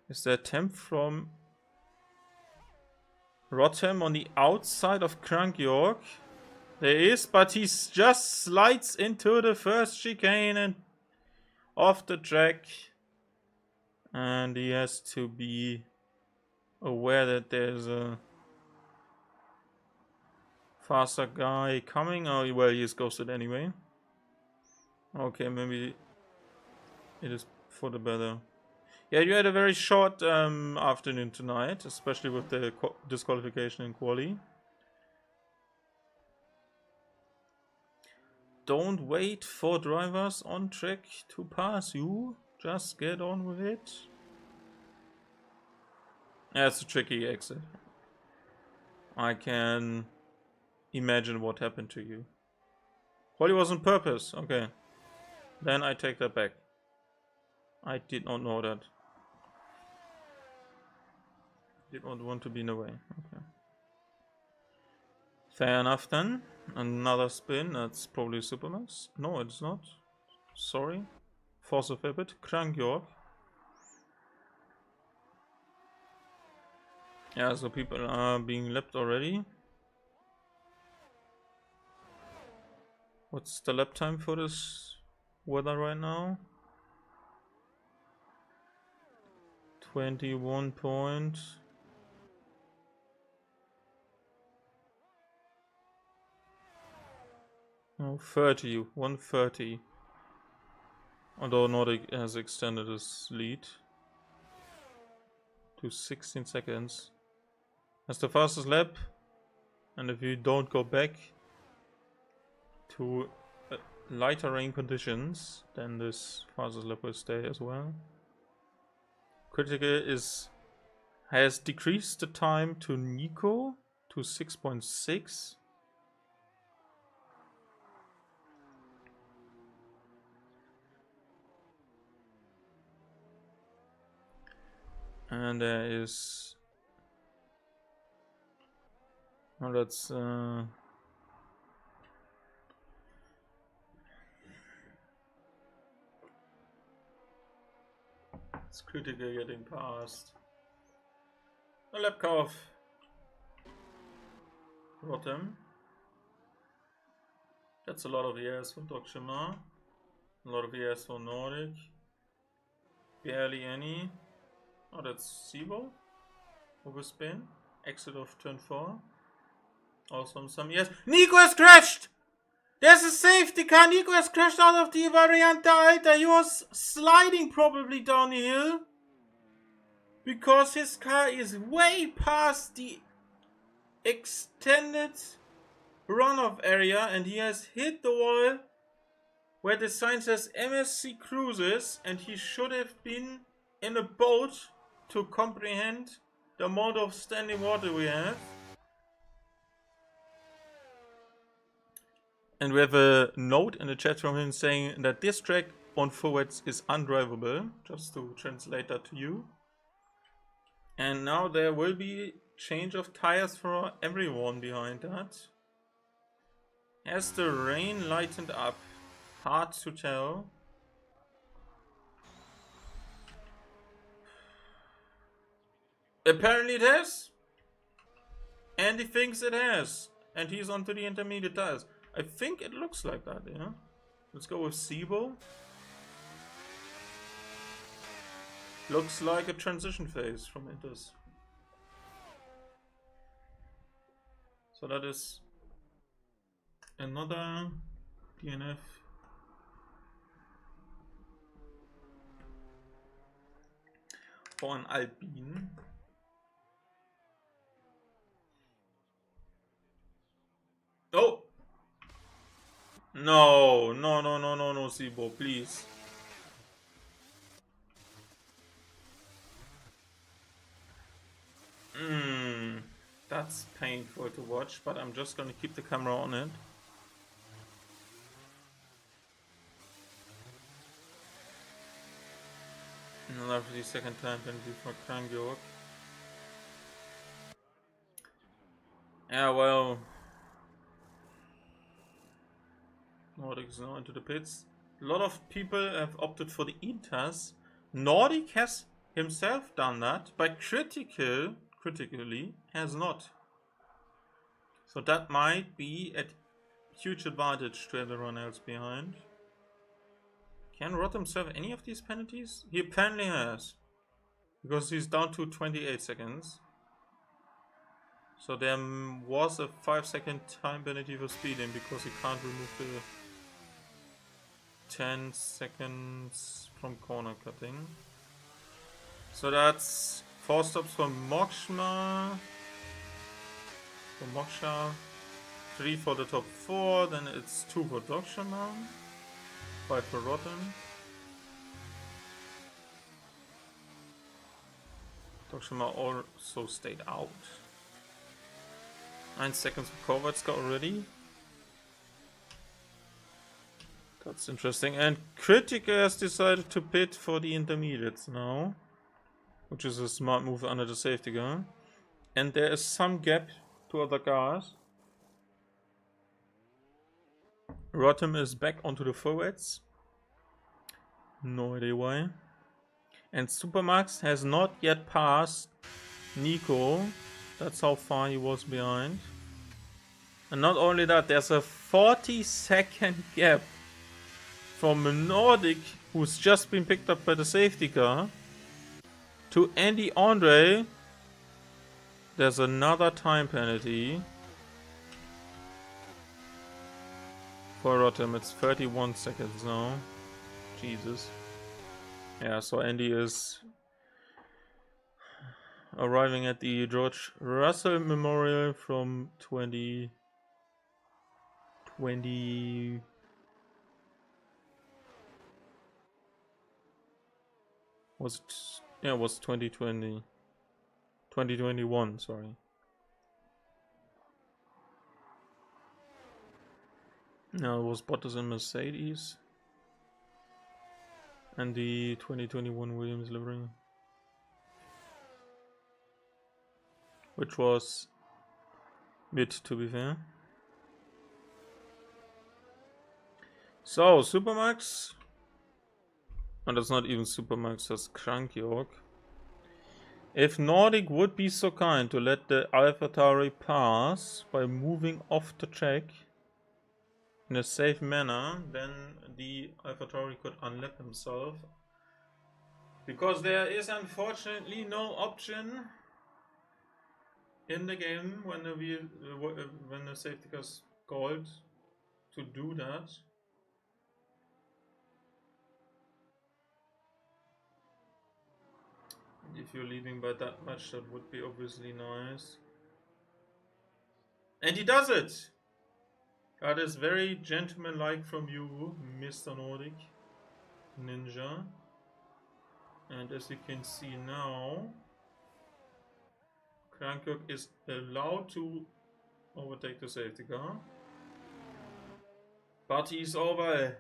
Speaker 1: Is there a temp from Rotem on the outside of Crank York? There is, but he just slides into the first chicane and off the track. And he has to be aware that there's a faster guy coming. Oh, well, he is ghosted anyway. Okay, maybe it is for the better. Yeah, you had a very short afternoon tonight, especially with the disqualification in quali. Don't wait for drivers on track to pass you. Just get on with it. That's a tricky exit. I can imagine what happened to you. Quali was on purpose. Okay. Then I take that back. I did not know that. Did not want to be in the way. Okay. Fair enough then. Another spin. That's probably Supermax. No, it's not. Sorry. Force of habit. Crank York. Yeah, so people are being lapped already. What's the lap time for this weather right now? 21 point. Oh, 30, 130. Although Nordic has extended his lead to 16 seconds. That's the fastest lap. And if you don't go back to lighter rain conditions, then this fastest lap will stay as well. Critica has decreased the time to Nico to 6.6. And there is... Well, that's... It's critical getting past. A lap car of Rotem. That's a lot of ES for Dokshima. A lot of ES for Nordic. Barely any. Oh, that's Sibo. Overspin. Exit of turn 4. Also some ES. Nico has crashed! There's a safety car. Nico has crashed out of the Variante Alta. He was sliding probably down the hill. Because his car is way past the extended runoff area. And he has hit the wall where the sign says MSC Cruises. And he should have been in a boat to comprehend the amount of standing water we have. And we have a note in the chat from him saying that this track on forwards is undrivable, just to translate that to you. And now there will be change of tires for everyone behind that. Has the rain lightened up? Hard to tell. Apparently it has. And he thinks it has. And he's onto the intermediate tires. I think it looks like that, yeah. Let's go with Sibo. Looks like a transition phase from Inters. So that is another DNF. For an Alpine. Oh! No, Sibo, please. That's painful to watch, but I'm just gonna keep the camera on it. Another 50-second time penalty for Krangjorg. Yeah, well. Nordic is now into the pits. A lot of people have opted for the Inters. Nordic has himself done that, but critically has not. So that might be a huge advantage to everyone else behind. Can Rotem serve any of these penalties? He apparently has. Because he's down to 28 seconds. So there was a 5-second time penalty for speeding because he can't remove the 10 seconds from corner cutting. So that's 4 stops for Moksha. 3 for the top 4, then it's 2 for Dokshima, 5 for Rotem. Dokshima also stayed out. 9 seconds for Kovatska already. That's interesting. And Critica has decided to pit for the intermediates now. Which is a smart move under the safety car. And there is some gap to other cars. Rotem is back onto the forwards. No idea why. And Supermax has not yet passed Nico. That's how far he was behind. And not only that, there's a 40-second gap from Nordic, who's just been picked up by the safety car, to Andy Andre. There's another time penalty for Rotem. It's 31 seconds now. Jesus. Yeah, so Andy is arriving at the George Russell Memorial from 2020. Was it? Yeah, it was 2020. 2021, sorry. No, it was Bottas and Mercedes. And the 2021 Williams livery. Which was mid, to be fair. So, Supermax And it's not even Supermax, that's Krankjorg. If Nordic would be so kind to let the AlphaTauri pass by moving off the track in a safe manner, then the AlphaTauri could unlap himself. Because there is unfortunately no option in the game when the safety car is called to do that. If you're leading by that much, that would be obviously nice. And he does it! That is very gentlemanlike from you, Mr. Nordic Ninja. And as you can see now, Krankjorg is allowed to overtake the safety car. But he's over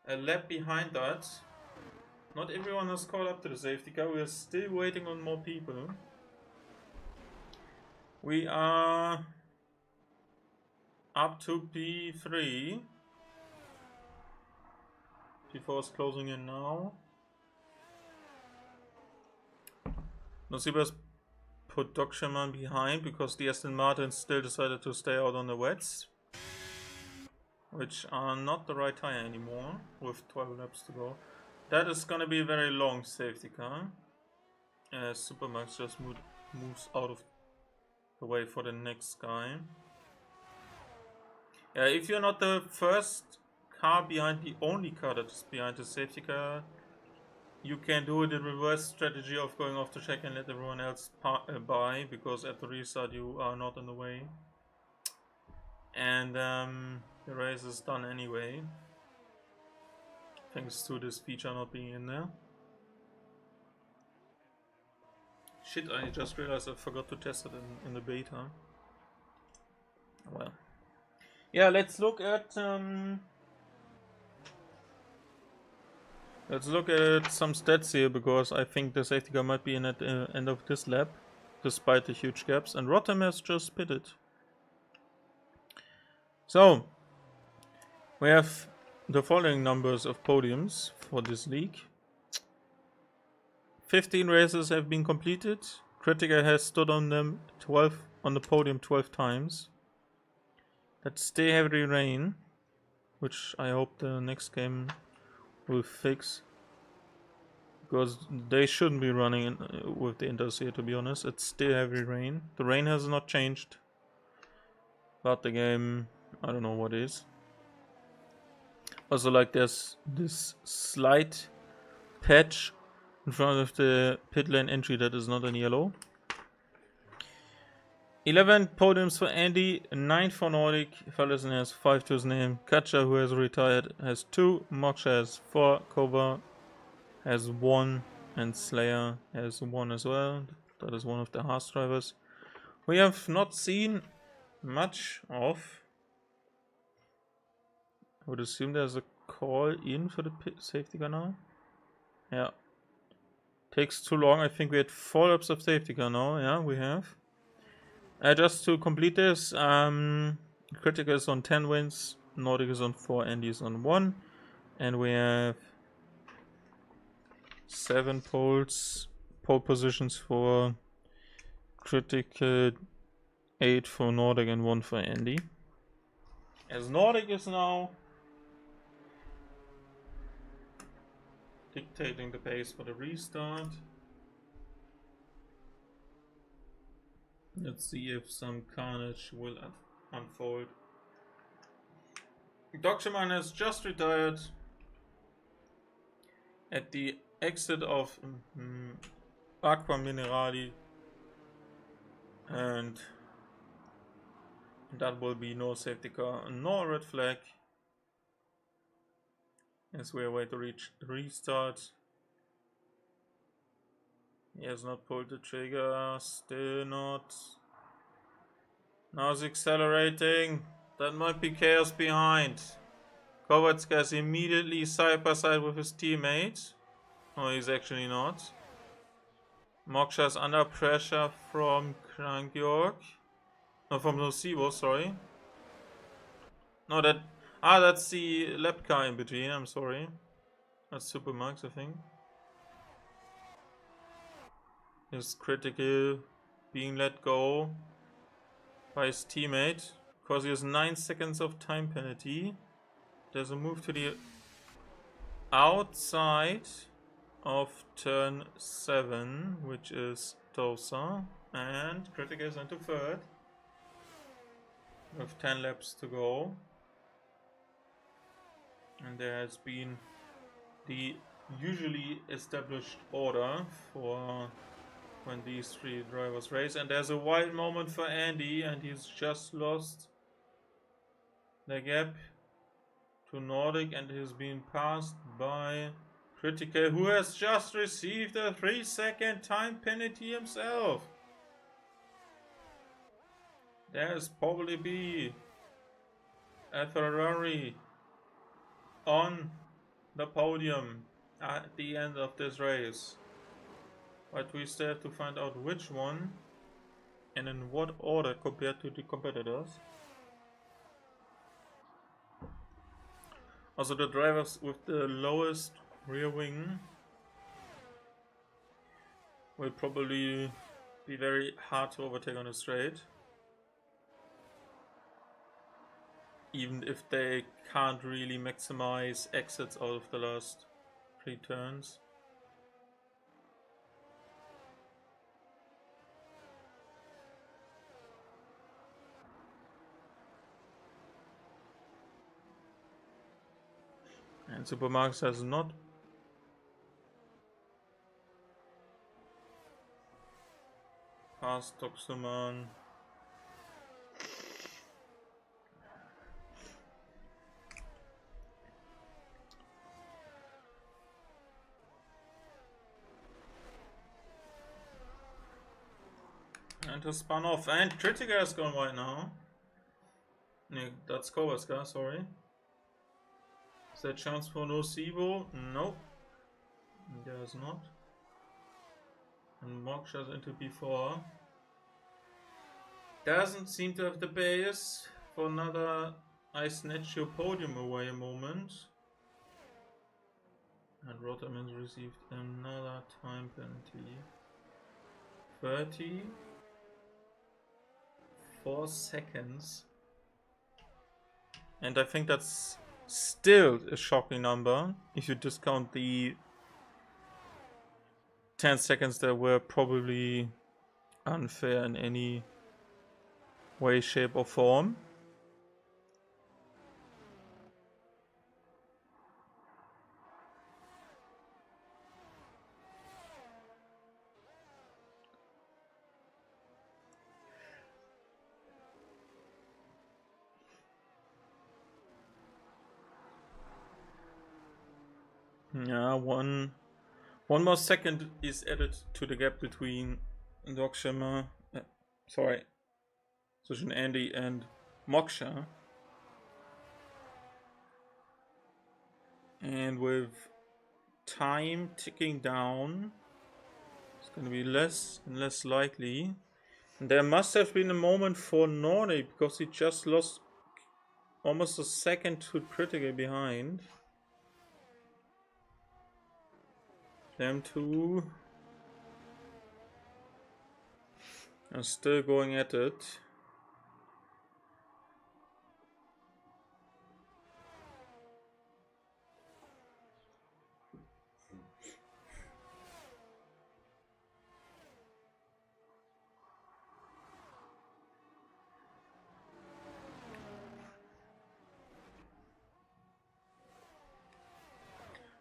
Speaker 1: a lap behind that. Not everyone has caught up to the safety car. We are still waiting on more people. We are up to P3. P4 is closing in now. Nocibas put Doc Shaman behind because the Aston Martin still decided to stay out on the wets, which are not the right tire anymore with 12 laps to go. That is gonna be a very long safety car. Supermax just moves out of the way for the next guy. If you're not the first car behind the only car that is behind the safety car, you can do the reverse strategy of going off the track and let everyone else by, because at the restart you are not in the way. And the race is done anyway, thanks to this feature not being in there. Shit, I just realized I forgot to test it in the beta. Well. Yeah, let's look at some stats here, because I think the safety car might be in at the end of this lap, despite the huge gaps, and Rotterdam has just pitted. So, we have the following numbers of podiums for this league. 15 races have been completed. Critica has stood on them on the podium 12 times. That's Stay Heavy Rain, which I hope the next game will fix, because they shouldn't be running with the Inters here, to be honest. It's Still Heavy Rain. The rain has not changed, but the game, I don't know what is. Also, like, there's this slight patch in front of the pit lane entry that is not in yellow. 11 podiums for Andy, 9 for Nordic. Fallison has 5 to his name. Katja, who has retired, has 2. Moksha has 4. Kova has 1. And Slayer has 1 as well. That is one of the Haas drivers. We have not seen much of. I would assume there's a call in for the safety car now. Yeah. Takes too long. I think we had 4 laps of safety car now. Yeah, we have. Just to complete this, Critica is on 10 wins, Nordic is on 4, Andy is on 1, and we have 7 pole positions for Critica, 8 for Nordic and 1 for Andy. As Nordic is now dictating the pace for the restart. Let's see if some carnage will unfold. Dr. Man has just retired at the exit of Aqua Minerali, and that will be no safety car, no red flag, as we are waiting to reach restart. He has not pulled the trigger, still not. Now he's accelerating. That might be chaos behind. Kovatska is immediately side by side with his teammate. No, he's actually not. Moksha is under pressure from Krankjorg. No, from Nocibo, sorry. No, that's the lap car in between, I'm sorry. That's Supermax, I think. Is critical being let go by his teammate because he has 9 seconds of time penalty. There's a move to the outside of turn 7, which is Dosa, and critical is into third with 10 laps to go. And there has been the usually established order for when these three drivers race, and there's a wild moment for Andy, and he's just lost the gap to Nordic and has been passed by Critical, who has just received a 3-second time penalty himself. There's probably be a Ferrari on the podium at the end of this race. But we still have to find out which one and in what order compared to the competitors. Also, the drivers with the lowest rear wing will probably be very hard to overtake on a straight. Even if they can't really maximize exits out of the last 3 turns. And Supermax has not passed Toxuman. And to spun off, and Critical is gone right now. No, that's Kovaska, sorry. Is there a chance for Nocivo? Nope. There's not. And Moksha's into P4. Doesn't seem to have the base for another I snatch your podium away moment. And Roterman received another time penalty. 34 seconds. And I think that's still a shocking number if you discount the 10 seconds that were probably unfair in any way, shape or form. Yeah, one more second is added to the gap between Dokshima, Sushin Andy and Moksha. And with time ticking down, it's going to be less and less likely. And there must have been a moment for Nordic because he just lost almost a second to Critical behind. Them two are still going at it.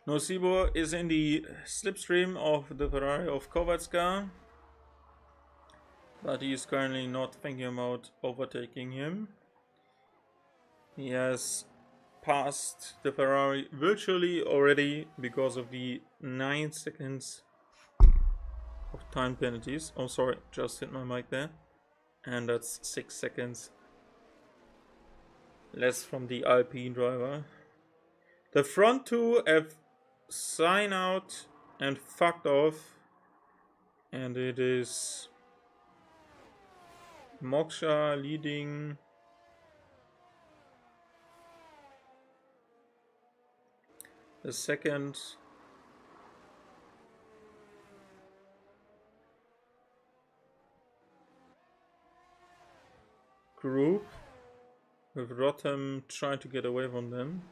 Speaker 1: Nocivo is in the slipstream of the Ferrari of Kovatska, but he is currently not thinking about overtaking him. He has passed the Ferrari virtually already because of the 9 seconds of time penalties. Oh, sorry, just hit my mic there. And that's 6 seconds less from the Alpine driver. The front two have signed out and fucked off, and it is Moksha leading the second group, with Rotem trying to get away from them.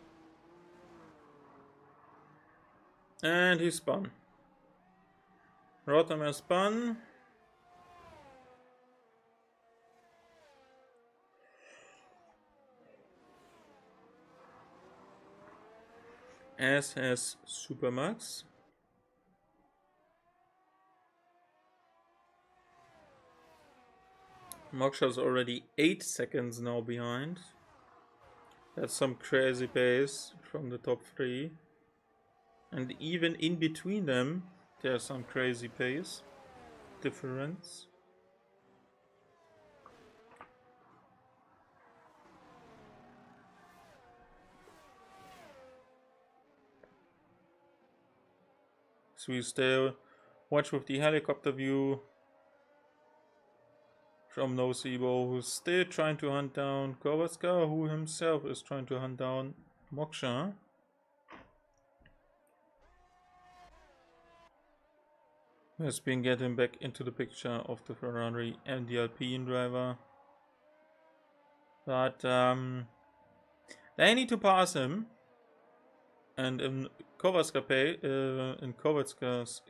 Speaker 1: And he spun. Rotem has spun. As has Supermax. Moksha's already 8 seconds now behind. That's some crazy pace from the top 3. And even in between them, there's some crazy pace difference. So we still watch with the helicopter view from Nocebo, who's still trying to hunt down Kovaska, who himself is trying to hunt down Moksha. Has been getting back into the picture of the Ferrari and the Alpine driver. But they need to pass him. And in Kovaska's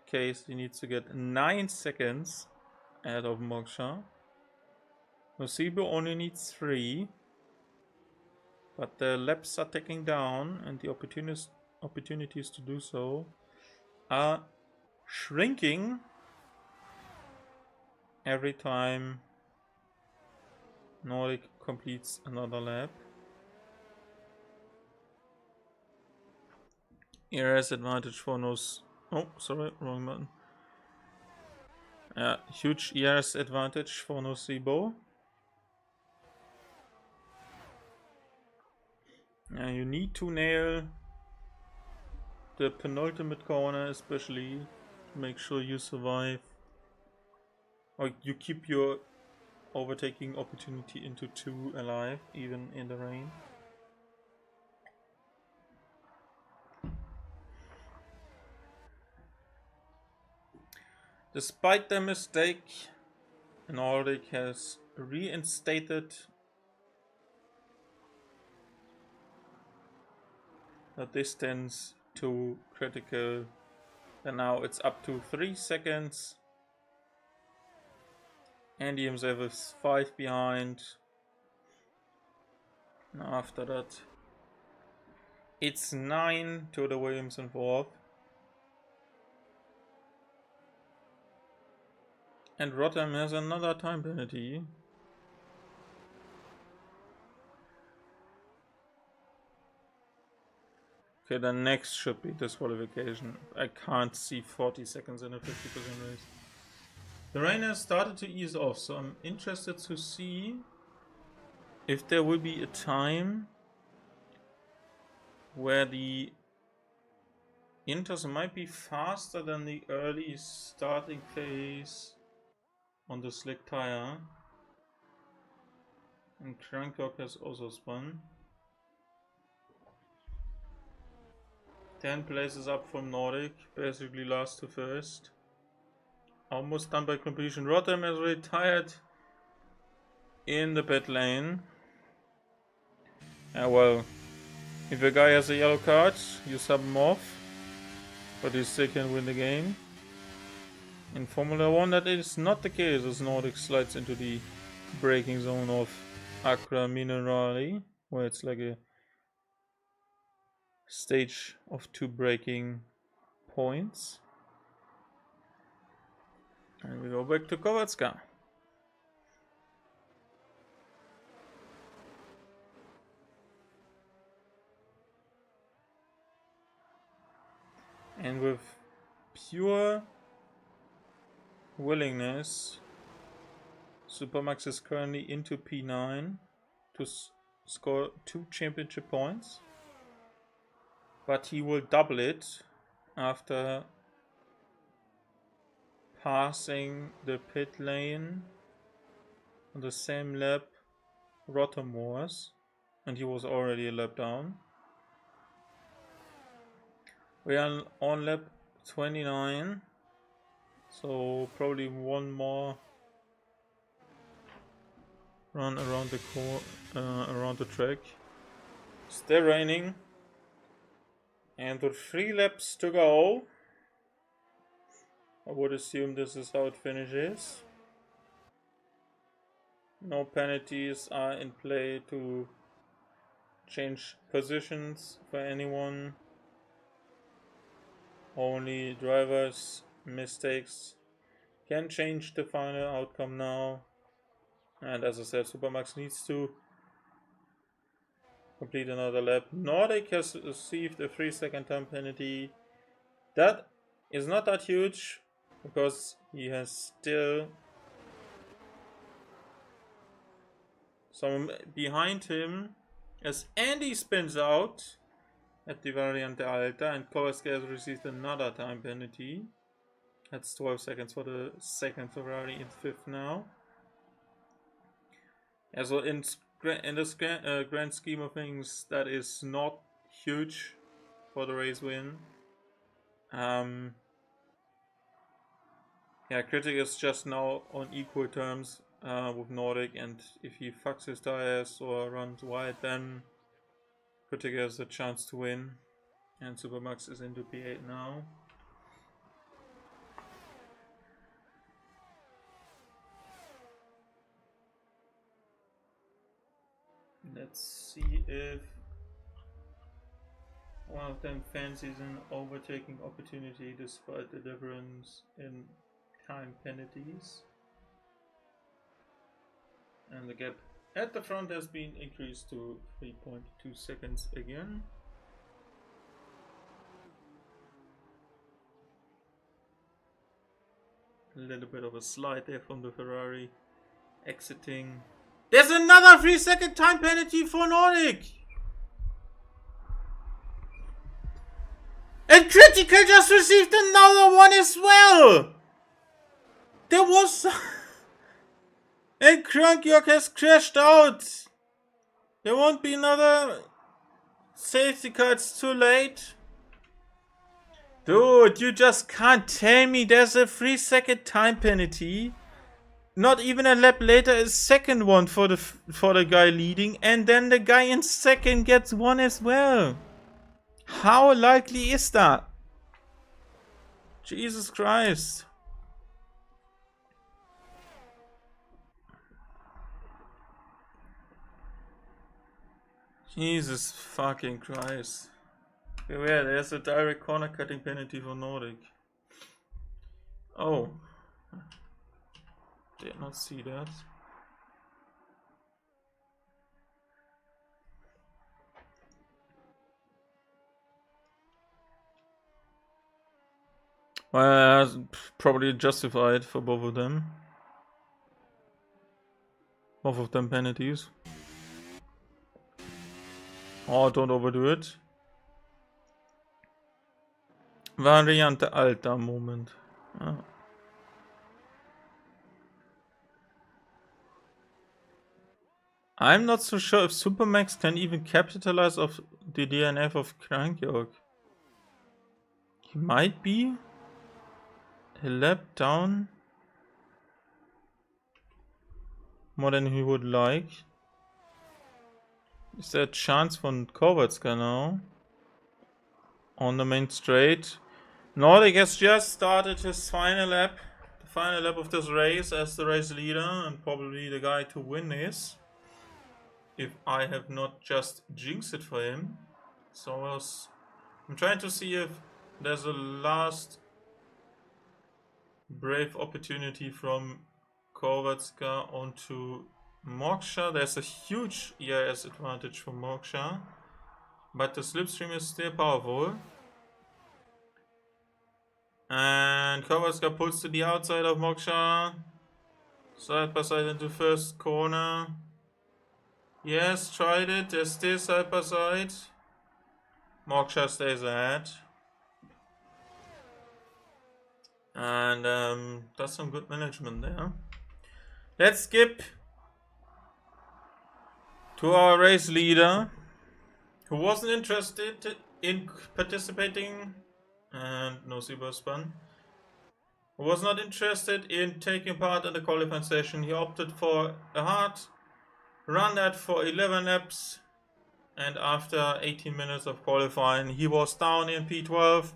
Speaker 1: case, he needs to get 9 seconds ahead of Moksha. Nocebo only needs 3. But the laps are ticking down, and the opportunities to do so are shrinking every time Nordic completes another lap. ERS advantage for Oh, sorry, wrong button. Huge ERS advantage for Nocebo. You need to nail the penultimate corner, especially to make sure you survive, or you keep your overtaking opportunity into 2 alive, even in the rain. Despite the mistake, Nordic has reinstated the distance to critical, and now it's up to 3 seconds. Andy himself is 5 behind. And after that, it's 9 to the Williams and fourth. And Rotterdam has another time penalty. Okay, the next should be disqualification. I can't see 40 seconds in a 50% race. The rain has started to ease off, so I'm interested to see if there will be a time where the inters might be faster than the early starting phase on the slick tire. And Cranklock has also spun. 10 places up from Nordic, basically last to first. Almost done by completion. Rotterdam has retired in the pit lane. Well, if a guy has a yellow card, you sub him off, but he still can win the game. In Formula 1 that is not the case, as Nordic slides into the braking zone of Accra Minerali, where it's like a stage of 2 braking points. And we go back to Kovatska. And with pure willingness, Supermax is currently into P9 to score 2 championship points. But he will double it after passing the pit lane on the same lap Rotterdam was, and he was already a lap down. We are on lap 29, so probably one more run around the track. Still raining. And with 3 laps to go, I would assume this is how it finishes. No penalties are in play to change positions for anyone. Only drivers' mistakes can change the final outcome now. And as I said, Supermax needs to complete another lap. Nordic has received a 3-second time penalty. That is not that huge because he has still some behind him as Andy spins out at the Variante Alta and Kowalski has received another time penalty. That's 12 seconds for the second Ferrari in 5th now. Yeah, so in this grand scheme of things, that is not huge for the race win. Yeah, Critic is just now on equal terms with Nordic, and if he fucks his tires or runs wide, then Critic has a chance to win. And Supermax is into P8 now. Let's see if one of them fancies an overtaking opportunity despite the difference in time penalties. And the gap at the front has been increased to 3.2 seconds again. A little bit of a slide there from the Ferrari exiting. There's another 3-second time penalty for Nordic! And Critical just received another one as well! There was... and Krankjörg has crashed out! There won't be another safety car, it's too late. Dude, you just can't tell me there's a 3-second time penalty. Not even a lap later, a second one for the guy leading, and then the guy in second gets one as well. How likely is that? Jesus Christ. Jesus fucking Christ. Beware, there's a direct corner cutting penalty for Nordic. Oh. Did not see that. Probably justified for both of them. Both of them penalties. Oh, don't overdo it. Variante Alta moment. Oh. I'm not so sure if Supermax can even capitalize off the DNF of Krankjörg. He might be a lap down more than he would like. Is there a chance for Kowalska now? On the main straight. Nordic has just started his final lap. The final lap of this race as the race leader and probably the guy to win this. If I have not just jinxed it for him. So I'm trying to see if there's a last brave opportunity from Kowalska onto Moksha. There's a huge EIS advantage for Moksha, but the slipstream is still powerful. And Kowalska pulls to the outside of Moksha, side by side into first corner. Yes, tried it. They're still side by side. Moksha stays ahead. And does some good management there. Let's skip to our race leader, who wasn't interested in participating, and no super spun. Who was not interested in taking part in the qualifying session. He opted for a hard run that for 11 laps, and after 18 minutes of qualifying, he was down in P12.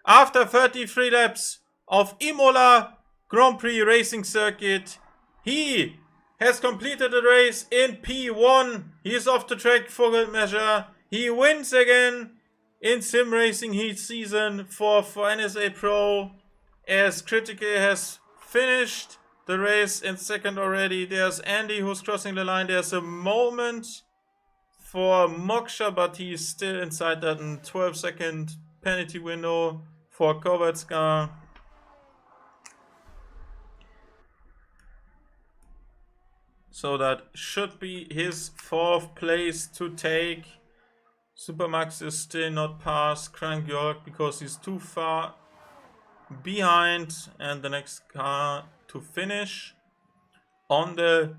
Speaker 1: After 33 laps of Imola Grand Prix racing circuit, he has completed the race in P1. He is off the track for good measure. He wins again in sim racing heat season for NSA Pro, as Critical has finished the race in second already. There's Andy who's crossing the line. There's a moment for Moksha, but he's still inside that 12-second penalty window for Kovatska. So that should be his 4th place to take. Supermax is still not past Crank York because he's too far behind, and the next car to finish on the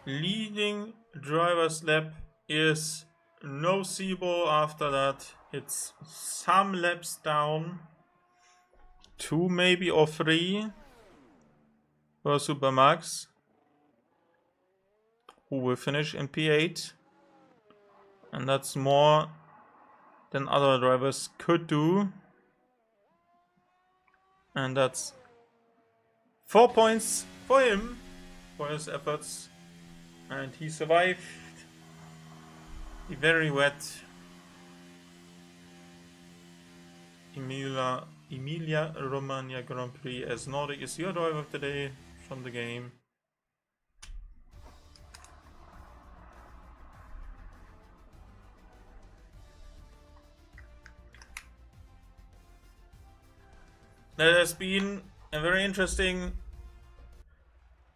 Speaker 1: leading driver's lap is Nocebo. After that, it's some laps down, 2 maybe or 3 for Supermax, who will finish in P8, and that's more than other drivers could do, and that's 4 points for him for his efforts, and he survived the very wet Emilia Romagna Grand Prix, as Nordic is your driver of the day from the game. That has been a very interesting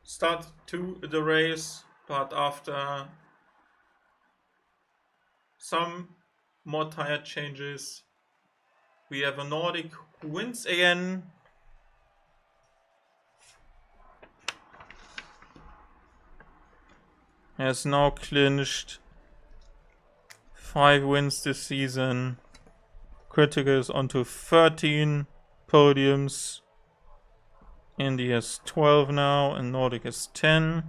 Speaker 1: start to the race, but after some more tire changes, we have a Nordic who wins again. Has now clinched 5 wins this season. Critical is onto 13 podiums. Andy has 12 now, and Nordic has 10.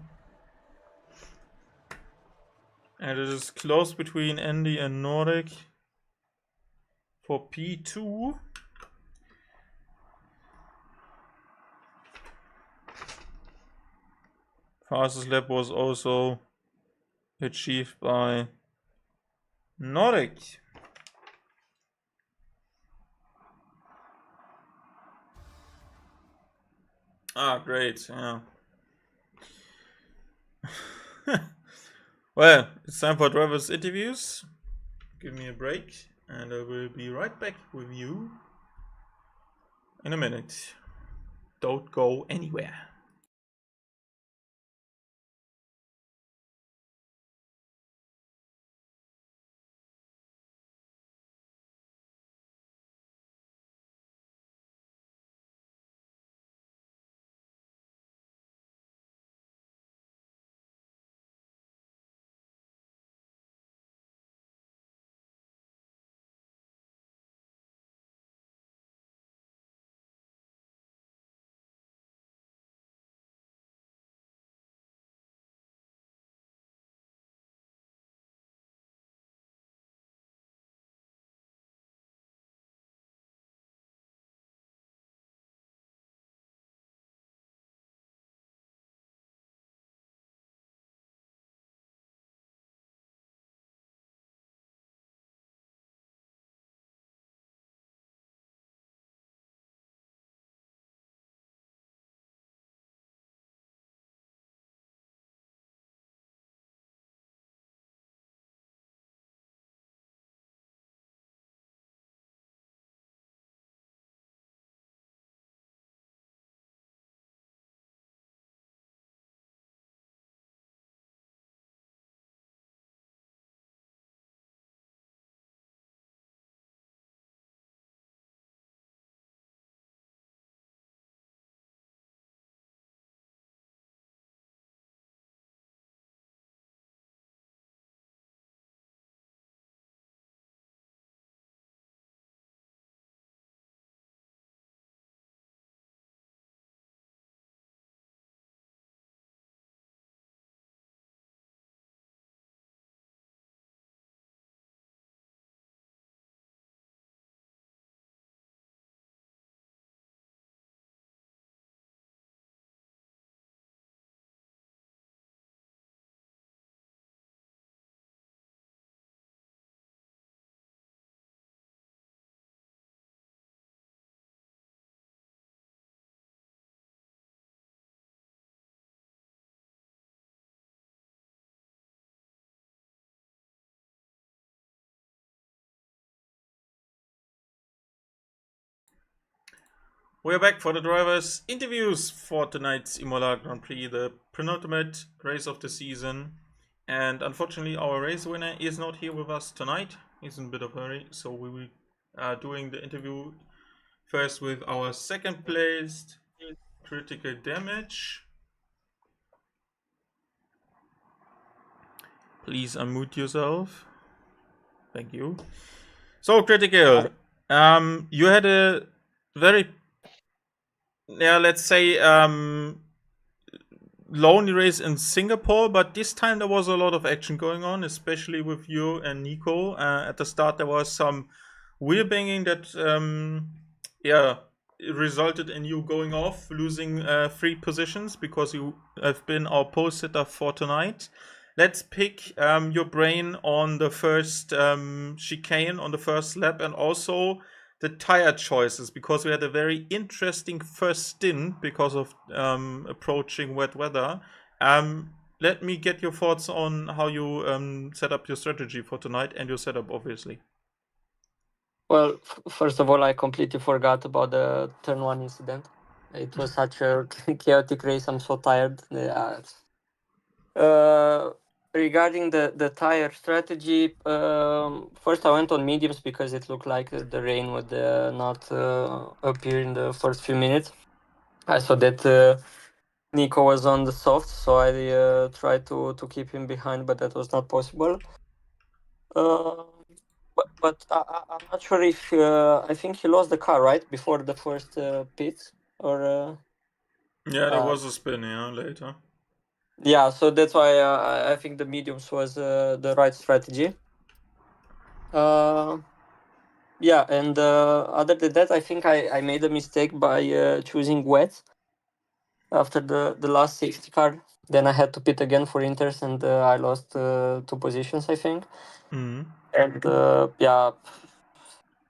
Speaker 1: And it is close between Andy and Nordic for P2. Fastest lap was also achieved by Nordic. Ah, great, yeah. Well, it's time for driver's interviews. Give me a break, and I will be right back with you in a minute. Don't go anywhere. We're back for the drivers' interviews for tonight's Imola Grand Prix, the penultimate race of the season. And unfortunately, our race winner is not here with us tonight. He's in a bit of a hurry, so we will doing the interview first with our second placed critical damage. Please unmute yourself. Thank you. So critical, you had a very, let's say, lonely race in Singapore, but this time there was a lot of action going on, especially with you and Nico. At the start, there was some wheel banging that, it resulted in you going off, losing 3 positions because you have been our pole sitter for tonight. Let's pick your brain on the first chicane on the first lap, and also the tire choices, because we had a very interesting first stint because of approaching wet weather. Let me get your thoughts on how you set up your strategy for tonight and your setup, obviously.
Speaker 2: Well, first of all, I completely forgot about the turn 1 incident. It was such a chaotic race. I'm so tired. Regarding the tire strategy, first I went on mediums because it looked like the rain would not appear in the first few minutes. I saw that Nico was on the soft, so I tried to keep him behind, but that was not possible. But I'm not sure if I think he lost the car right before the first pit, or
Speaker 1: yeah, there was a spin, later.
Speaker 2: yeah. So that's why I think the mediums was the right strategy. Yeah, and other than that, I think I made a mistake by choosing wet after the last safety car. Then I had to pit again for inters, and I lost 2 positions, I think.
Speaker 1: Mm-hmm.
Speaker 2: And yeah,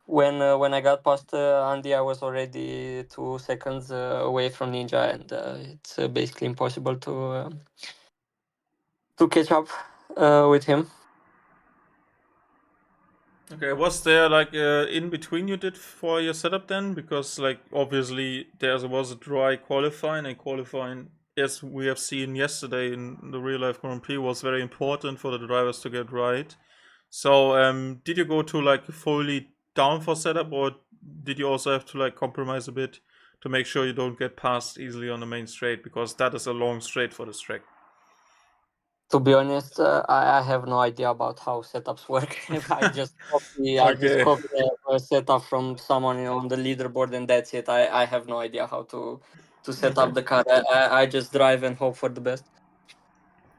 Speaker 2: when I got past Andy, I was already 2 seconds away from Ninja, and it's basically impossible to catch up with him.
Speaker 1: Okay, was there like in between you did for your setup then? Because like obviously there was a dry qualifying, and qualifying, as we have seen yesterday in the real life Grand Prix, was very important for the drivers to get right. So did you go to like fully down for setup, or did you also have to like compromise a bit to make sure you don't get passed easily on the main straight, because that is a long straight for this track?
Speaker 2: To be honest, I have no idea about how setups work. I just
Speaker 1: Okay.
Speaker 2: copy a setup from someone on the leaderboard, and that's it. I have no idea how to set
Speaker 1: Okay.
Speaker 2: up the car. I just drive and hope for the best.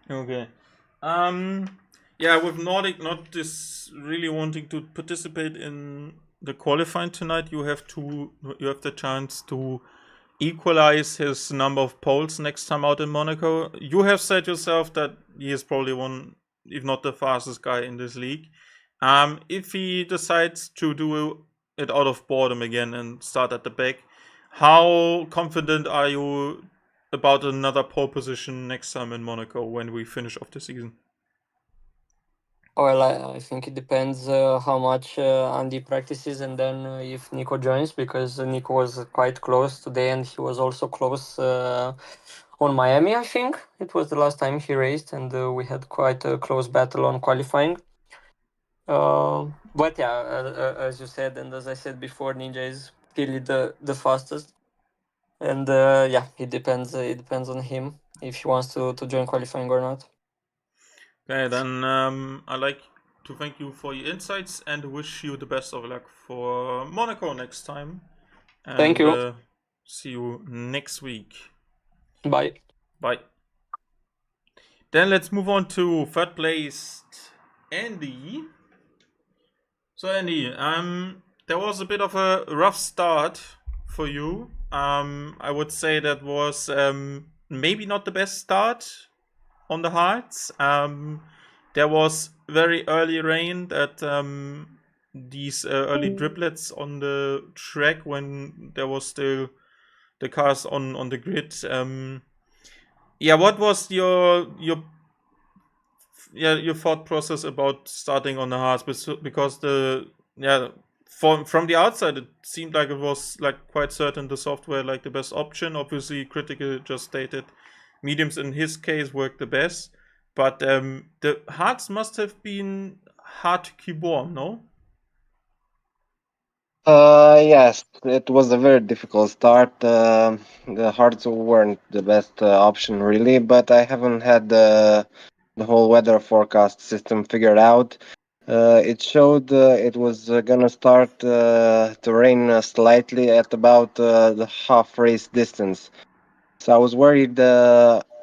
Speaker 1: Okay. Yeah, with Nordic not this really wanting to participate in the qualifying tonight, you have the chance to equalize his number of poles next time out in Monaco. You have said yourself that he is probably one, if not the fastest guy in this league. If he decides to do it out of boredom again and start at the back, how confident are you about another pole position next time in Monaco when we finish off the season?
Speaker 2: Well, I think it depends how much Andy practices, and then if Nico joins, because Nico was quite close today, and he was also close on Miami. I think it was the last time he raced, and we had quite a close battle on qualifying. But yeah, as you said, and as I said before, Ninja is clearly the fastest, and yeah, it depends. It depends on him if he wants to join qualifying or not.
Speaker 1: Okay, then I like to thank you for your insights and wish you the best of luck for Monaco next time.
Speaker 2: Thank
Speaker 1: And
Speaker 2: you.
Speaker 1: see you next week.
Speaker 2: Bye.
Speaker 1: Bye. Then let's move on to third place, Andy. So Andy, there was a bit of a rough start for you. I would say that was maybe not the best start on the hards. There was very early rain that these early driplets on the track when there was still the cars on the grid. Yeah, what was your thought process about starting on the hards? Because the from the outside, it seemed like it was like quite certain the software like the best option. Obviously, Critical just stated mediums in his case worked the best, but the hards must have been hard to keep warm, no?
Speaker 3: Yes, it was a very difficult start. The hards weren't the best option really, but I haven't had the whole weather forecast system figured out. It showed it was gonna start to rain slightly at about the half race distance. So I was worried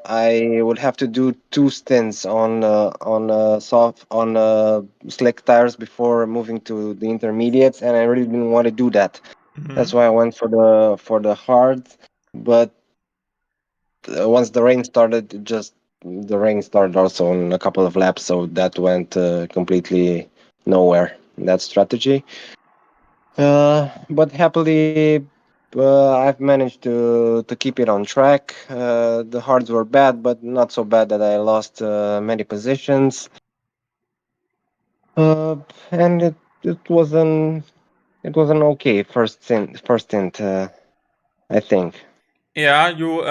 Speaker 3: I would have to do two stints on soft on slick tires before moving to the intermediates, and I really didn't want to do that. That's why I went for the hard. But once the rain started, the rain started also in a couple of laps, so that went completely nowhere. That strategy. But happily, I've managed to keep it on track. The hards were bad, but not so bad that I lost many positions. And it was an okay first stint, I think.
Speaker 1: Yeah, you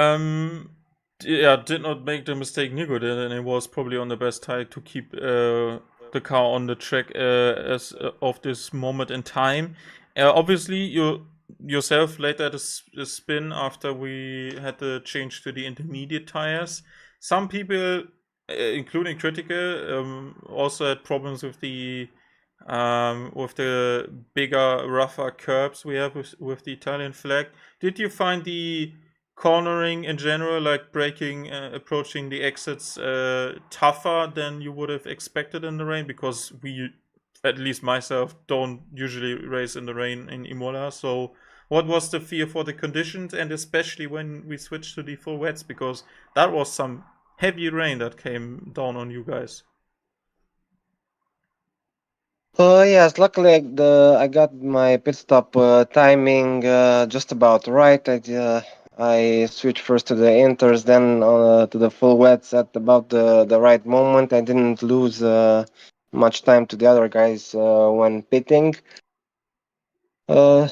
Speaker 1: yeah, did not make the mistake Nico did, and it was probably on the best tire to keep the car on the track as of this moment in time. Obviously, you yourself later the spin after we had the change to the intermediate tires. Some people, including Critical, also had problems with the bigger, rougher curbs we have with the Italian flag. Did you find the cornering in general, like braking, approaching the exits, tougher than you would have expected in the rain? Because we, at least myself, don't usually race in the rain in Imola. So, what was the fear for the conditions, and especially when we switched to the full wets? Because that was some heavy rain that came down on you guys.
Speaker 3: Yes, luckily I got my pit stop timing just about right. I switched first to the inters, then to the full wets at about the right moment. I didn't lose much time to the other guys when pitting. Uh,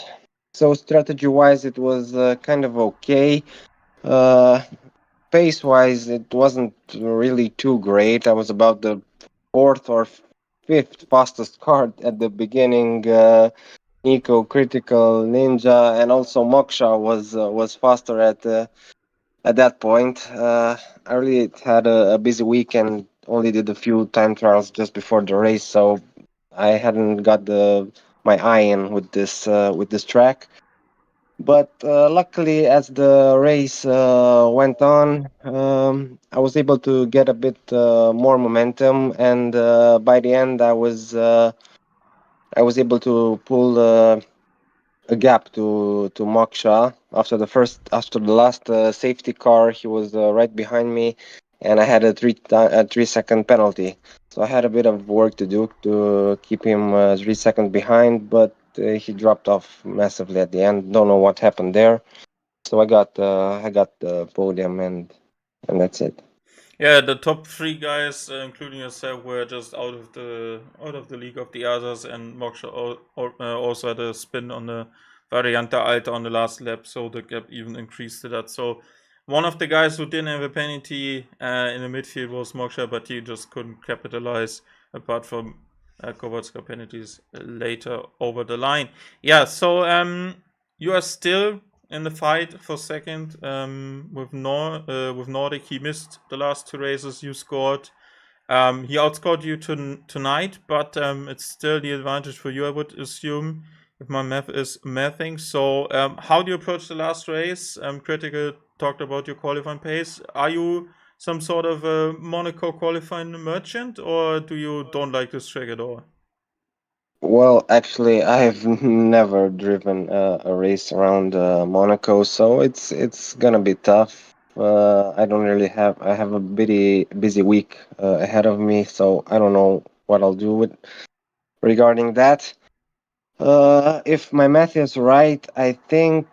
Speaker 3: so strategy wise, it was kind of okay. Uh, Pace wise, it wasn't really too great. I was about the fourth or fifth fastest car at the beginning. Nico, Critical, Ninja, and also Moksha was faster at that point. I really had a busy week and only did a few time trials just before the race, so I hadn't got my eye in with this track. But luckily, as the race went on, I was able to get a bit more momentum, and by the end, I was able to pull a gap to Moksha after the last safety car. He was right behind me, and I had a 3 second penalty. So I had a bit of work to do to keep him 3 seconds behind, but he dropped off massively at the end. Don't know what happened there. So I got the podium, and that's it.
Speaker 1: Yeah, the top three guys, including yourself, were just out of the league of the others, and Moksha also had a spin on the Variante Alta on the last lap, so the gap even increased to that. So one of the guys who didn't have a penalty in the midfield was Moksha, but he just couldn't capitalize apart from Kowalska penalties later over the line. Yeah, so you are still in the fight for second with Nordic. He missed the last two races you scored. He outscored you tonight, but it's still the advantage for you, I would assume, if my math is mathing. So, how do you approach the last race? Critical talked about your qualifying pace. Are you some sort of a Monaco qualifying merchant, or do you don't like this track at all?
Speaker 3: Well, actually, I've never driven a race around Monaco, so it's gonna be tough. I don't really have. I have a busy week ahead of me, so I don't know what I'll do with regarding that. If my math is right, I think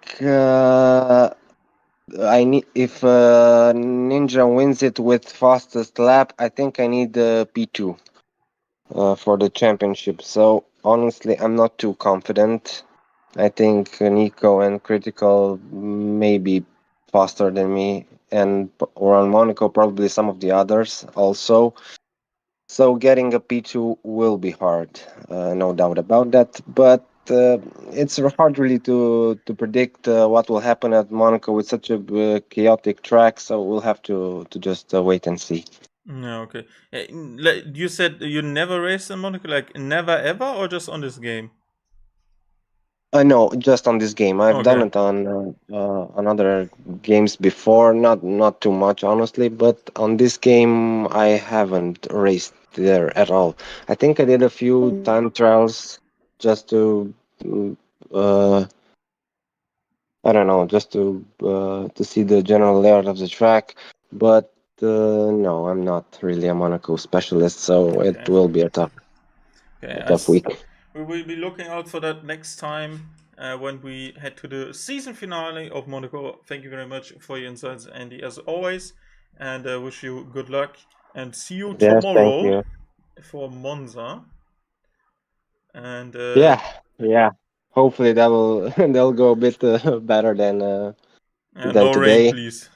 Speaker 3: I need if Ninja wins it with fastest lap, I think I need the P2 for the championship. So honestly, I'm not too confident. I think Nico and Critical may be faster than me, and around Monaco, probably some of the others also. So getting a P2 will be hard, no doubt about that. But it's hard really to predict what will happen at Monaco with such a chaotic track. So we'll have to just wait and see.
Speaker 1: Yeah, okay. You said you never raced in Monaco, like never ever, or just on this game?
Speaker 3: No, just on this game. I've done
Speaker 1: Okay.
Speaker 3: it on other games before, not too much honestly, but on this game I haven't raced there at all. I think I did a few time trials just mm, uh I don't know, just to see the general layout of the track, but no, I'm not really a Monaco specialist, so it
Speaker 1: Okay.
Speaker 3: will be a
Speaker 1: Okay.
Speaker 3: tough week.
Speaker 1: We will be looking out for that next time when we head to the season finale of Monaco. Thank you very much for your insights, Andy, as always, and wish you good luck. And see you
Speaker 3: Yes, thank
Speaker 1: tomorrow
Speaker 3: you.
Speaker 1: for Monza. And
Speaker 3: Yeah. Hopefully that will they'll go a bit better than
Speaker 1: no rain,
Speaker 3: today.
Speaker 1: please.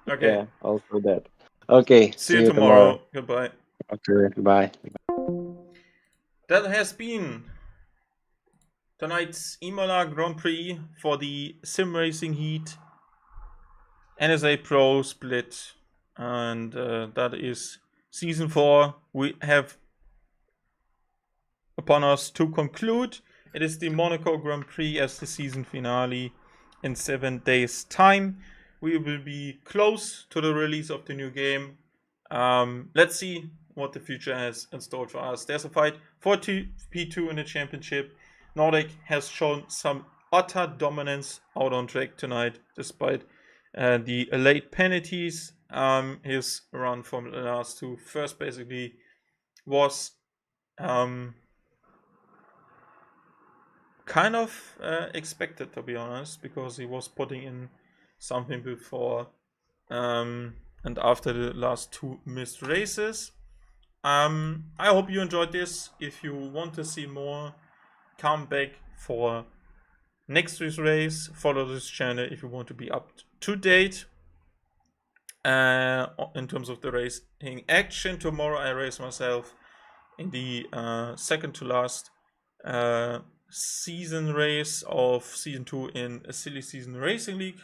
Speaker 1: Okay.
Speaker 3: Yeah, also that. Okay,
Speaker 1: See
Speaker 3: see
Speaker 1: you
Speaker 3: you tomorrow.
Speaker 1: tomorrow. Goodbye.
Speaker 3: Okay, bye.
Speaker 1: That has been tonight's Imola Grand Prix for the Sim Racing Heat NSA Pro split, and that is season 4. We have upon us to conclude. It is the Monaco Grand Prix as the season finale in 7 days' time. We will be close to the release of the new game. Let's see what the future has in store for us. There's a fight for P2 in the championship. Nordic has shown some utter dominance out on track tonight, despite the late penalties. His run from last to first basically was kind of expected, to be honest, because he was putting in something before and after the last 2 missed races. I hope you enjoyed this. If you want to see more, come back for next week's race. Follow this channel if you want to be up to date in terms of the racing action. Tomorrow I race myself in the second to last season race of season 2 in a silly season racing league.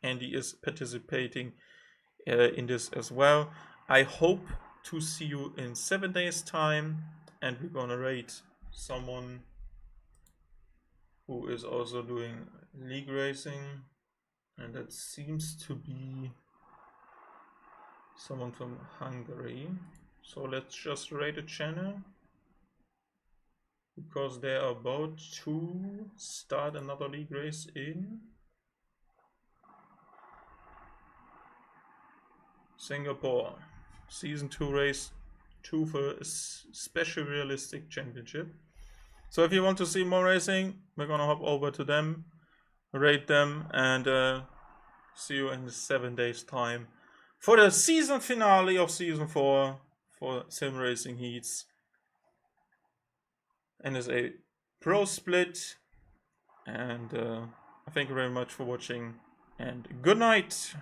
Speaker 1: Andy is participating in this as well. I hope to see you in 7 days time, and we're gonna rate someone who is also doing league racing, and that seems to be someone from Hungary. So let's just rate a channel, because they are about to start another league race in Singapore. Season 2 race 2 for a special realistic championship. So if you want to see more racing, we're gonna hop over to them, rate them, and see you in 7 days time for the season finale of season 4 for Sim Racing Heats NSA Pro Split. And thank you very much for watching, and good night.